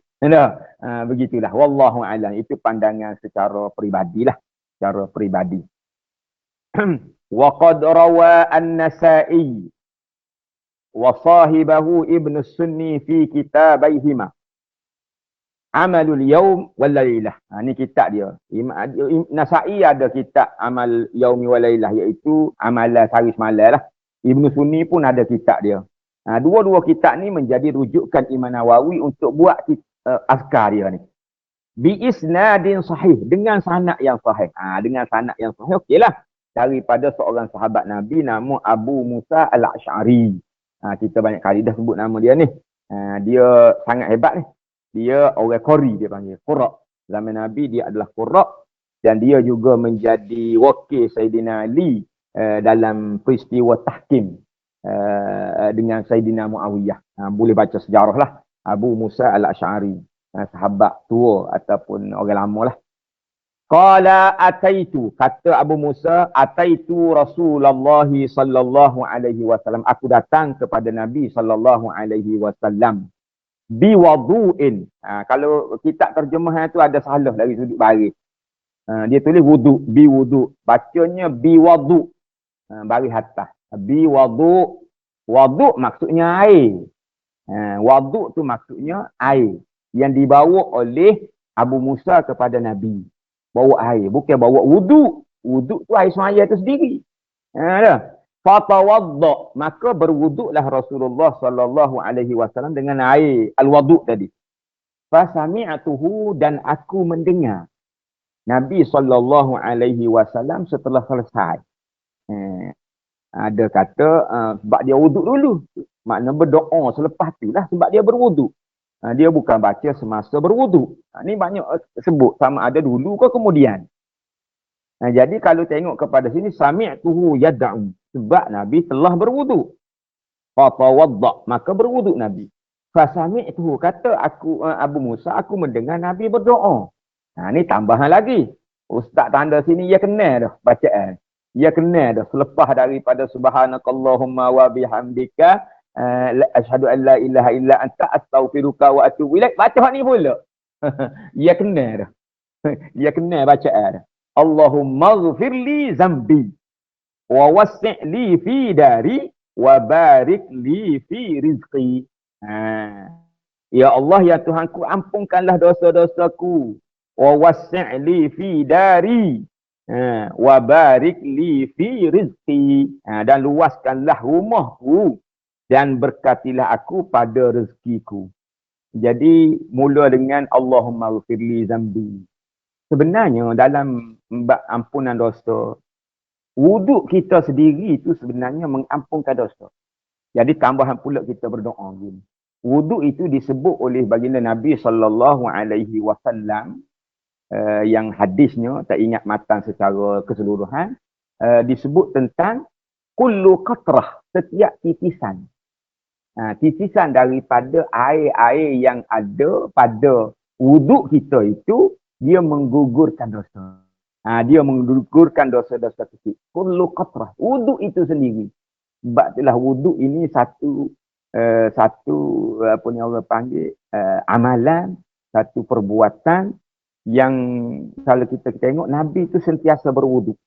Begitulah. Wallahu a'lam. Itu pandangan secara peribadilah. Secara peribadi. Wa qad rawa an-Nasa'i wa sahibahu Ibn Sunni fi kitabaihima Amalul Yaum wal Lailah. Ni kitab dia. Nasa'i ada kitab Amal Yaumi wal Lailah, iaitu amalan sehari semalam lah. Ibnu Sunni pun ada kitab dia. Dua-dua kitab ni menjadi rujukan Imam Nawawi untuk buat azkar dia ni. Bi isnadin sahih, dengan sanad yang sahih. Dengan sanad yang sahih okeylah. Daripada seorang sahabat Nabi nama Abu Musa Al-Asy'ari. Kita banyak kali dah sebut nama dia ni. Dia sangat hebat ni. Dia orang Qori, dia panggil. Qurra. Zaman Nabi dia adalah Qurra. Dan dia juga menjadi wakil Sayyidina Ali dalam peristiwa tahkim dengan Sayyidina Muawiyah. Boleh baca sejarah lah. Abu Musa Al-Asy'ari. Sahabat tua ataupun orang lama lah. Qala ataitu, kata Abu Musa, ataitu Rasulullah sallallahu alaihi wasallam. Aku datang kepada Nabi sallallahu alaihi wasallam biwudu'in. Kalau kitab terjemahan tu ada salah dari sudut baris. Dia tulis wudu, biwudu. Bacanya biwudu. Baris atas. Biwudu. Wudu maksudnya air. Wudu tu maksudnya air yang dibawa oleh Abu Musa kepada Nabi. Bawa air, bukan bawa wudu. Wudu tu air semaya tu sendiri. Fatawadda, maka berwuduklah Rasulullah sallallahu alaihi wasallam dengan air al-wudu tadi. Fasami'tuhu, dan aku mendengar Nabi sallallahu alaihi wasallam setelah selesai. Ada kata sebab dia wuduk dulu. Makna berdoa selepas tu lah sebab dia berwuduk. Dia bukan baca semasa berwuduk. Ni banyak sebut sama ada dulu ke kemudian. Jadi kalau tengok kepada sini, sami'tuhu yad'u, sebab Nabi telah berwuduk. Fatawadda, maka berwuduk Nabi. Fasami'tuhu, kata aku Abu Musa, aku mendengar Nabi berdoa. Ni tambahan lagi. Ustaz tanda sini, ia kena dah bacaan. Ia kena dah selepas daripada subhanakallahumma wa bihamdika asyhadu an la ilaha illa anta astaghfiruka wa atubu ilaik. Baca hak ni pula. Ia kena dah. Ia kena bacaan. Allahumma ghfirli zambi wa wassi' li fi dari wa barik li fi rizqi. Ya Allah, ya Tuhanku, ampunkanlah dosa-dosaku. Wa wassi' li fi dari wa barik li fi rizqi. Dan luaskanlah rumahku dan berkatilah aku pada rezekiku. Jadi mula dengan Allahumma ghfirli zambi. Sebenarnya dalam ampunan dosa, wuduk kita sendiri itu sebenarnya mengampunkan dosa. Jadi tambahan pula kita berdoa gini. Wuduk itu disebut oleh baginda Nabi sallallahu alaihi wasallam, yang hadisnya tak ingat matan secara keseluruhan, disebut tentang kullu qatrah, setiap titisan. Titisan daripada air-air yang ada pada wuduk kita itu, dia menggugurkan dosa. Dia menggugurkan dosa-dosa kecil. Kullu qatrah, wuduk itu sendiri. Sebab itulah wuduk ini satu apa ni orang panggil amalan, satu perbuatan yang kalau kita tengok Nabi itu sentiasa berwuduk.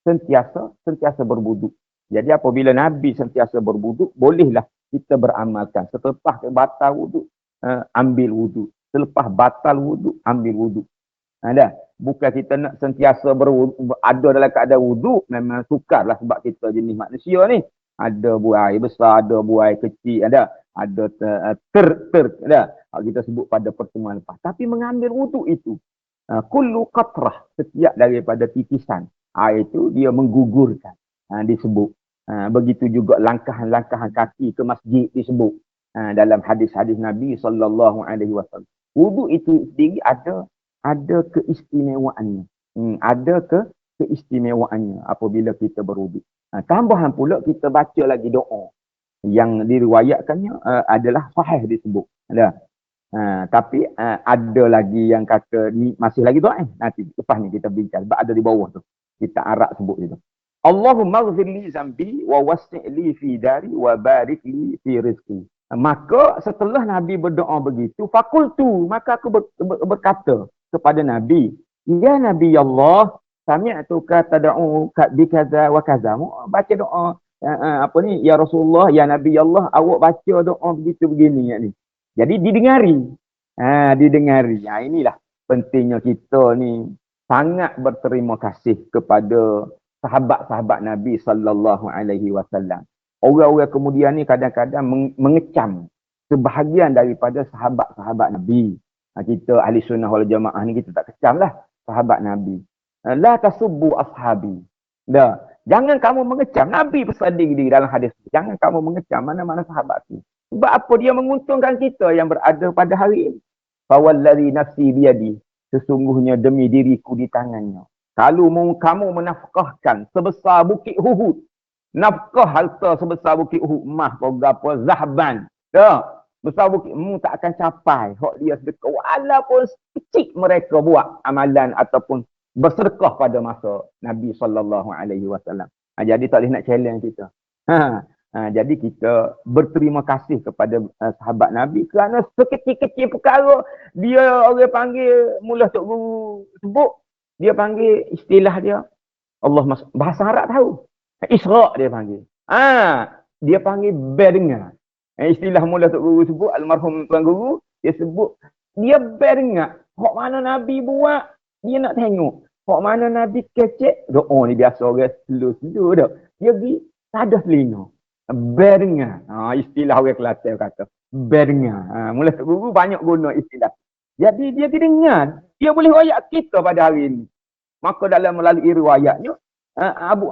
Sentiasa berwuduk. Jadi apabila Nabi sentiasa berwuduk, bolehlah kita beramalkan. Selepas batal wuduk, ambil wuduk. Selepas batal wuduk, ambil wuduk. Bukan kita nak sentiasa ada dalam keadaan wuduk, memang sukarlah sebab kita jenis manusia ni. Ada buai besar, ada buai kecil, ada kita sebut pada pertemuan lepas. Tapi mengambil wuduk itu, kullu qatrah, setiap daripada titisan air itu dia menggugurkan, disebut. Begitu juga langkahan-langkahan kaki ke masjid disebut dalam hadis-hadis Nabi sallallahu alaihi wasallam. Wuduk itu sendiri ada keistimewaannya. Keistimewaannya apabila kita berwuduk. Tambahan pula kita baca lagi doa yang diriwayatkannya adalah sahih disebut. Tapi ada lagi yang kata ni masih lagi doa. Nanti lepas ni kita bincang. Sebab ada di bawah tu. Kita arak sebut itu. Allahumma ghfirli zambi wa wassi' li fi dari wa barik li fi rizqi. Maka setelah Nabi berdoa begitu, fakultu, maka aku berkata kepada Nabi, ya Nabi Allah, sami'tuka tad'u bi kaza wa kaza. Baca doa apa ni, ya Rasulullah, ya Nabi Allah, awak baca doa begitu begini ni. Jadi didengari. Didengari. Inilah pentingnya kita ni sangat berterima kasih kepada sahabat-sahabat Nabi sallallahu alaihi wasallam. Orang-orang kemudian ni kadang-kadang mengecam sebahagian daripada sahabat-sahabat Nabi. Kita ahli sunnah wal jamaah ni kita tak kecam lah sahabat Nabi. La tasubbu ashabi. Jangan kamu mengecam. Nabi pesan diri dalam hadis. Jangan kamu mengecam mana-mana sahabat tu. Sebab apa? Dia menguntungkan kita yang berada pada hari ini. Fawallazi nafsi biyadi. Sesungguhnya demi diriku di tangannya. Kalau kamu menafkahkan sebesar bukit Uhud, nafkah harta sebesar bukit Uhud, emas atau apa, zahban, besar bukitmu tak akan capai hak dia sedekah. Walaupun kecil mereka buat amalan ataupun bersedekah pada masa Nabi SAW. Jadi tak boleh nak challenge kita. Jadi kita berterima kasih kepada sahabat Nabi kerana sekecil-kecil perkara dia orang panggil mula Tok Guru sebut, dia panggil istilah dia Allah bahasa Arab tahu. Isra' dia panggil. Dia panggil berdengar. Istilah mula Tok Guru sebut, almarhum Tuan Guru, dia sebut, dia berdengar. Hak mana Nabi buat, dia nak tengok. Hak mana Nabi kecek, doa ni biasa orang slow-slow dah. Dia pergi, tak ada telinga. Berdengar. Istilah orang Kelantan kata. Berdengar. Mula Tok Guru banyak guna istilah. Jadi dia dengar. Dia boleh royak kita pada hari ini. Maka dalam melalui riwayatnya,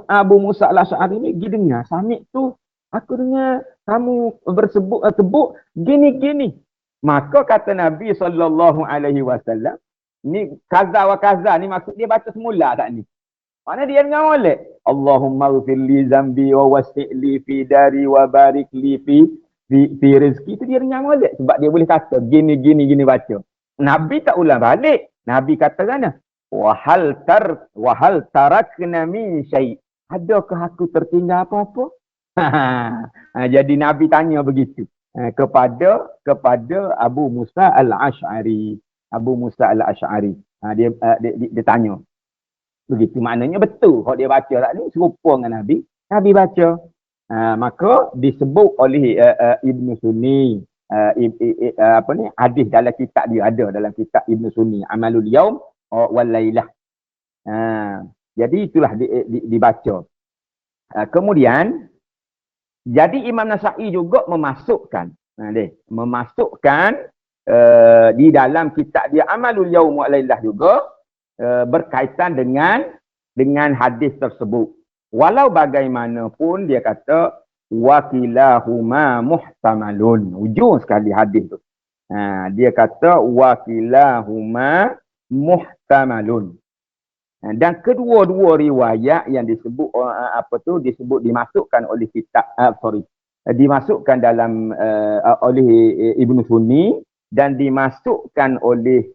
Abu Musa al-Asy'ari ni pergi dengar. Samit tu, aku dengar kamu sebut gini-gini. Maka kata Nabi SAW, ni kaza wa kaza ni maksud dia baca semula tak ni? Mana dia dengar molek? Allahumma ghfirli zambi wa wasi'li fi dari wa barik li fi rizki. Itu dia dengar molek. Sebab dia boleh kata gini baca. Nabi tak ulang balik. Nabi kata kan, wahal tarakna min syai'. Adakah aku tertinggal apa-apa? Jadi Nabi tanya begitu kepada Abu Musa al-Asy'ari. Abu Musa al-Asy'ari. Dia tanya. Begitu maknanya betul. Kalau dia baca tak ni serupa dengan Nabi. Nabi baca. Maka disebut oleh Ibn Sunni. Hadis dalam kitab dia ada dalam kitab Ibn Sunni. Amalul Yaum wal Lailah. Jadi itulah dibaca. Kemudian jadi Imam Nasa'i juga memasukkan di dalam kitab dia Amalul Yaum wal Lailah juga berkaitan dengan hadis tersebut. Walau bagaimanapun dia kata wakilahuma muhtamalun. Ujung sekali hadis tu. Dia kata wakilahuma muhtamalun. Dan kedua-dua riwayat yang disebut dimasukkan oleh dimasukkan dalam oleh Ibn Sunni dan dimasukkan oleh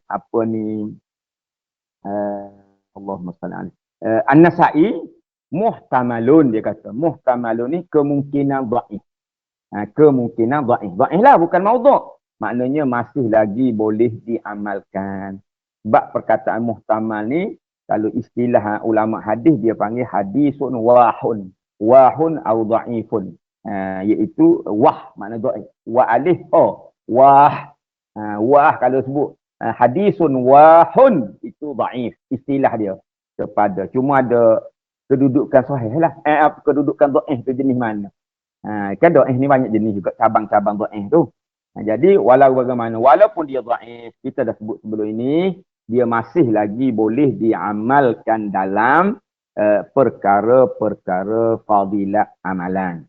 Allahumma salli alaihi An-Nasa'i muhtamalun. Dia kata muhtamalun ni kemungkinan dhaif. Kemungkinan dhaif. Dhaif lah bukan maudhu'. Maknanya masih lagi boleh diamalkan. Sebab perkataan muhtamal ni kalau istilah ulama hadis dia panggil hadisun wahun au dhaifun. Iaitu wah makna dhaif. Wa alif wah. Wah kalau sebut hadisun wahun itu dhaif istilah dia kepada. Cuma ada kedudukan sahih lah. Kedudukan dhaif tu jenis mana? Kan dhaif ni banyak jenis juga, cabang-cabang dhaif tu. Jadi walaupun dia dhaif, kita dah sebut sebelum ini, dia masih lagi boleh diamalkan dalam perkara-perkara fadilat amalan.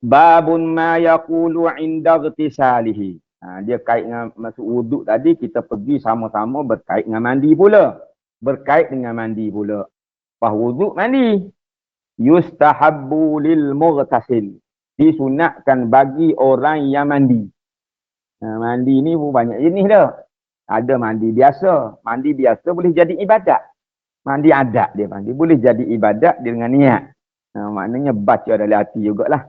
Babun ma yaqulu 'inda ightisalihi. Dia kait dengan masuk wuduk tadi, kita pergi sama-sama berkait dengan mandi pula. Berkait dengan mandi pula. Pas wuduk mandi. Yustahabbu lil mughtasil. Disunatkan bagi orang yang mandi. Mandi ni pun banyak jenis dah. Ada mandi biasa. Mandi biasa boleh jadi ibadat. Mandi adat dia panggil. Boleh jadi ibadat dengan niat. Maknanya baca dalam hati jugalah.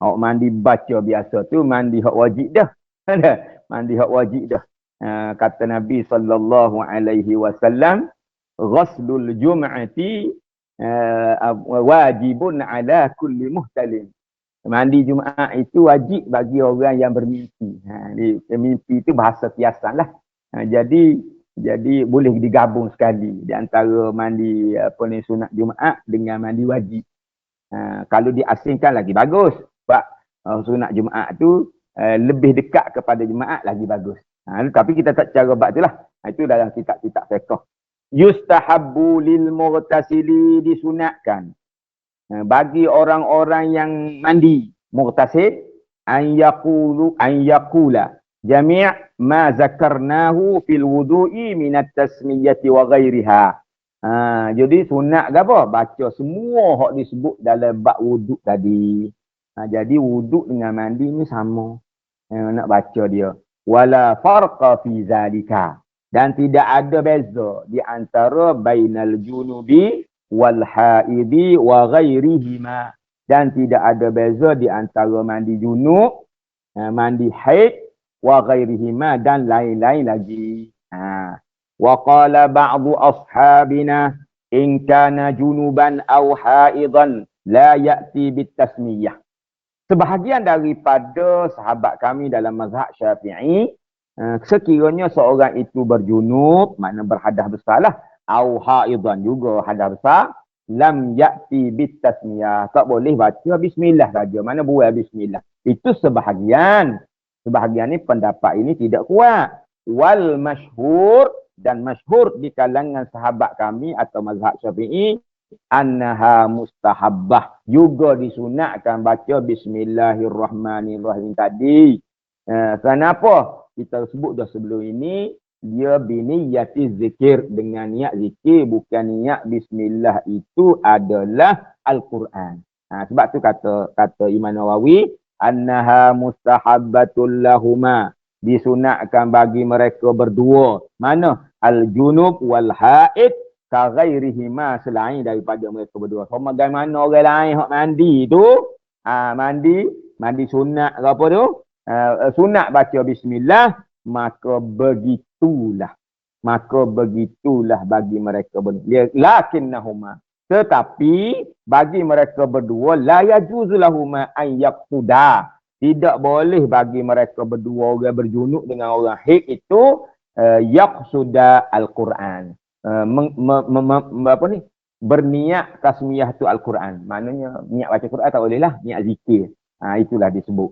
Mandi baca biasa tu mandi hak wajib dah. Mandi hak wajib dah. Kata Nabi SAW, ghaslul jum'ati wajibun ala kulli muhtalim. Mandi Jumaat itu wajib bagi orang yang bermimpi. Mimpi itu bahasa kiasan lah. Jadi boleh digabung sekali di antara mandi sunat Jumaat dengan mandi wajib. Kalau diasingkan lagi bagus. Sebab sunat Jumaat tu lebih dekat kepada Jumaat lagi bagus. Tapi kita tak cara bab itulah. Itu dalam kitab-kitab fiqh. Yustahabbu lil mughtasili, disunatkan bagi orang-orang yang mandi mughtasil an yaqula jami' ma zakarnahu fil wudu'i min at-tasmiyati wa ghairiha. Jadi sunat ke apa? Baca semua hak disebut dalam bab wuduk tadi. Jadi wuduk dengan mandi ni sama. Nak baca dia. Wala farqa fi zalika. Dan tidak ada beza di antara bainal junubi wal haidi wa ghairihima. Dan tidak ada beza di antara mandi junub, mandi haid, wa ghairihima dan lain-lain lagi. Wa qala ba'du ashabina in kana junuban aw haidan la ya'ti bit tasmiyah. Sebahagian daripada sahabat kami dalam mazhab Syafi'i, sekiranya seorang itu berjunub, makna berhadas besarlah, au haidan juga hadas besar, lam ya'ti bit tasmiyah. Tak boleh baca bismillah saja. Mana buat bismillah. Itu sebahagian. Sebahagian ni pendapat ini tidak kuat. Wal masyhur, dan masyhur di kalangan sahabat kami atau mazhab Syafi'i, annaha mustahabbah. Juga disunatkan baca bismillahirrahmanirrahim tadi. Kenapa? Kita sebut dah sebelum ini, dia biniyati zikir, dengan niat zikir, bukan niat bismillah itu adalah Al-Quran. Sebab tu kata Imam Nawawi, annaha mustahabbatul lahuma, disunatkan bagi mereka berdua. Mana? Al-junub wal haid ka ghairihima, selain daripada mereka berdua. So, bagaimana orang lain hak mandi tu, mandi sunat ke apa tu, sunat baca bismillah, maka begitulah bagi mereka berdua. Lakinnahuma, tetapi bagi mereka berdua, la yajuzu lahuma an yaqsuda, tidak boleh bagi mereka berdua, orang berjunuk dengan orang haid itu yaqsuda al-Quran, berniat tasmiyah tu Al-Quran. Maknanya niat baca Quran tak boleh lah, niat zikir. Itulah disebut.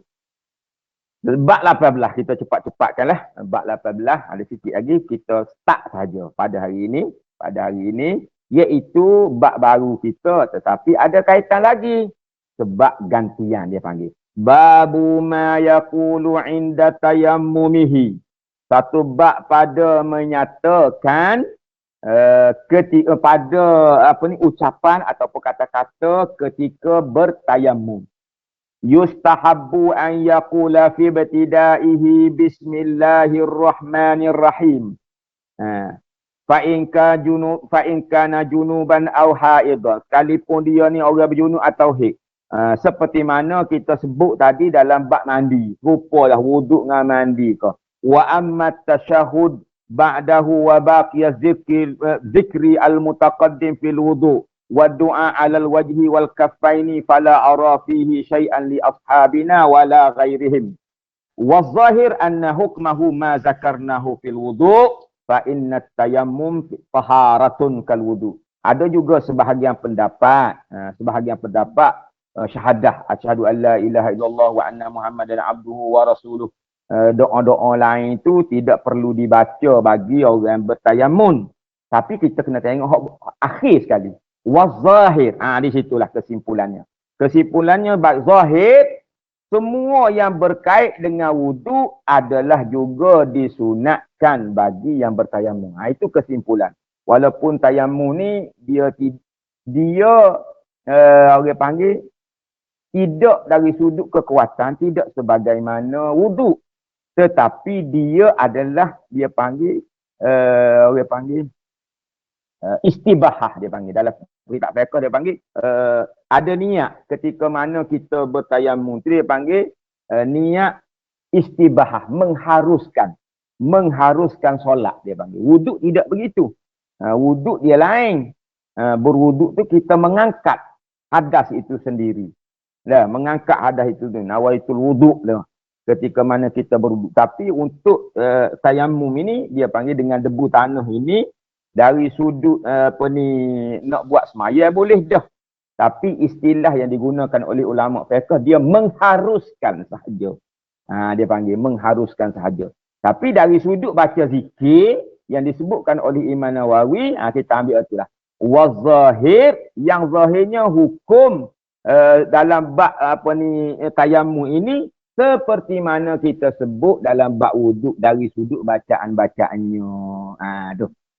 Bab 18 kita cepat-cepatkanlah. Bab 18 ada sikit lagi, kita start saja pada hari ini, iaitu bab baru kita, tetapi ada kaitan lagi sebab gantian dia panggil. Babu ma yaqulu inda tayammumihi. Satu bab pada menyatakan pada ucapan ataupun kata-kata ketika bertayamum. Yustahabbu an yaqula fi ibtidaihi bismillahirrahmanirrahim. Fa in kana junuban aw haidan, sekalipun dia ni orang berjunub atau haid. Seperti mana kita sebut tadi dalam bab mandi, rupalah wuduk dengan mandi ke. Wa amma tasyahud ba'dahu wa baqiya zikri al-mutaqaddim fil wudu' wa du'a 'alal wajhi wal kaffaini fala ara fihi syai'an li ashabina wala ghairihim. Wa zahir anna hukmahu ma zakarnahu fil wudu' fa inna tayammum taharatun kal wudu'. Ada juga sebahagian pendapat syahadah asyhadu an la ilaha illallah wa anna muhammadan abduhu wa rasuluh. Doa-doa lain itu tidak perlu dibaca bagi orang bertayammun. Tapi kita kena tengok akhir sekali. Wazahir. Di situlah kesimpulannya. Kesimpulannya zahir, semua yang berkait dengan wudu adalah juga disunatkan bagi yang bertayammun. Itu kesimpulan. Walaupun tayammun ni dia orang panggil tidak dari sudut kekuatan, tidak sebagaimana wudu. Tetapi dia adalah, istibahah dia panggil. Dalam kitab fiqh dia panggil ada niat ketika mana kita bertayamum. Dia panggil niat istibahah, mengharuskan solat dia panggil. Wuduk tidak begitu. Wuduk dia lain. Berwuduk tu kita mengangkat hadas itu sendiri. Mengangkat hadas itu tu, nawaitul wuduk lah. Ketika mana kita berwuduk. Tapi untuk tayamum ini, dia panggil dengan debu tanah ini, dari sudut nak buat semaya boleh dah. Tapi istilah yang digunakan oleh ulama fiqh, dia mengharuskan sahaja. Dia panggil mengharuskan sahaja. Tapi dari sudut baca zikir, yang disebutkan oleh Imam Nawawi, kita ambil itulah. Wazahir, yang zahirnya hukum dalam bab tayamum ini, seperti mana kita sebut dalam bab wuduk dari sudut bacaan-bacaannya.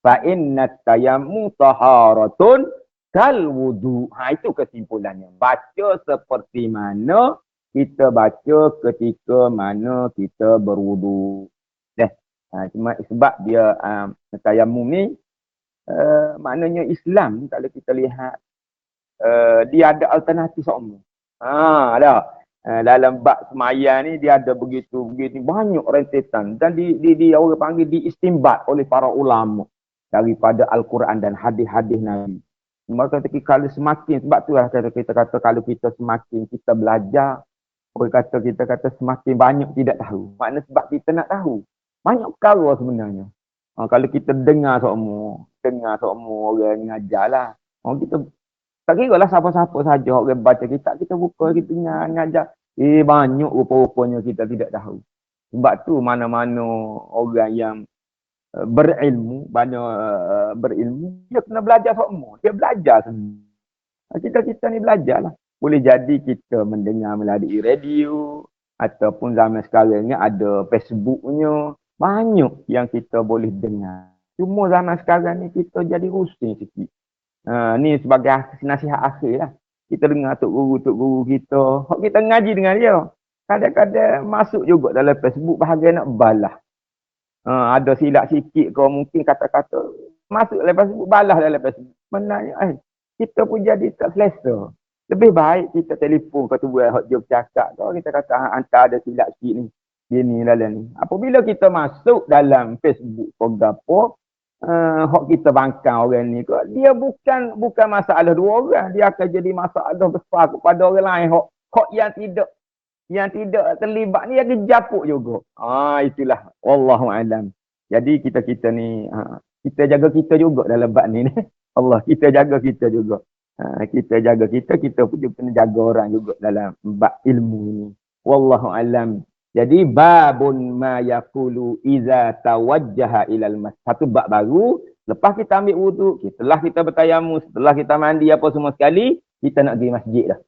Fa inna tayammum taharatun kal wudu. Itu kesimpulannya. Baca seperti mana kita baca ketika mana kita berwuduk. Cuma sebab dia tayamum ni maknanya Islam kalau kita lihat dia ada alternatif semua. Ada. Dalam bab semaya ni dia ada begitu banyak rentetan dan di orang panggil diistimbat oleh para ulama daripada Al-Quran dan hadis-hadis Nabi. Maka kalau semakin sebab tu lah kita kata kalau kita semakin kita belajar, orang kata kita kata semakin banyak tidak tahu. Makna sebab kita nak tahu. Banyak perkara sebenarnya. Kalau kita dengar semua orang ngajarlah. Kita tak kira lah siapa-siapa saja orang baca kitab, kita buka, kita ngajar. Banyak rupa-rupanya kita tidak tahu. Sebab tu mana-mana orang yang berilmu, dia kena belajar semua. Dia belajar semua. Kita ni belajar lah. Boleh jadi kita mendengar melalui radio, ataupun zaman sekarang ni ada Facebooknya. Banyak yang kita boleh dengar. Cuma zaman sekarang ni kita jadi rusing sikit. Ni sebagai nasihat akhir lah. Kita dengar tok guru kita. Kita ngaji dengan dia. Kadang-kadang masuk juga dalam Facebook bahagian nak balas. Ada silap sikit kau mungkin kata-kata. Masuk dalam Facebook, balas dalam Facebook. Benarnya kita pun jadi tak selesa. Lebih baik kita telefon kau tu buat hot job cakap. Kalau kita kata hantar ada silap sikit ni. Gini dalam ni. Apabila kita masuk dalam Facebook kau hak kita bangkang orang ni kok dia bukan masalah dua orang, dia akan jadi masalah besar kepada orang lain hak yang tidak terlibat ni akan japuk juga. Itulah wallahu alam. Jadi kita ni kita jaga kita juga dalam bab ni. Allah kita jaga kita juga. Kita jaga kita pun juga kena jaga orang juga dalam bab ilmu ini. Wallahu alam. Jadi babun ma yaqulu iza tawajjaha ilal masjid. Satu bab baru, lepas kita ambil wuduk, setelah kita bertayamum, setelah kita mandi apa semua sekali, kita nak pergi masjid dah.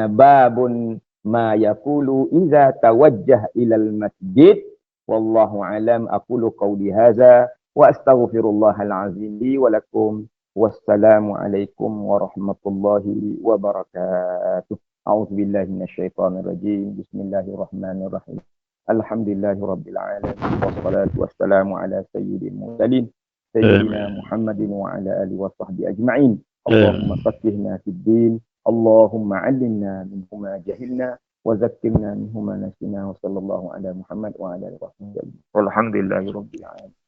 Babun ma yaqulu iza tawajjaha ilal masjid. Wallahu alam. Aqulu qawli hadza wa astaghfirullahal azim li wa lakum. Wassalamualaikum warahmatullahi wabarakatuh. A'udzu billahi minasyaitonir rajim. Bismillahirrahmanirrahim. Alhamdulillahirabbil alamin wassalatu wassalamu ala sayyidil mursalin sayyidina Muhammadin wa ala alihi washabbihi ajma'in. Allahumma faqqihna fid din, Allahumma 'allimna minhu ma jahilna wa zakkirna minhu ma nasina wa sallallahu ala Muhammad wa ala alihi washabbihi. Walhamdulillahirabbil alamin.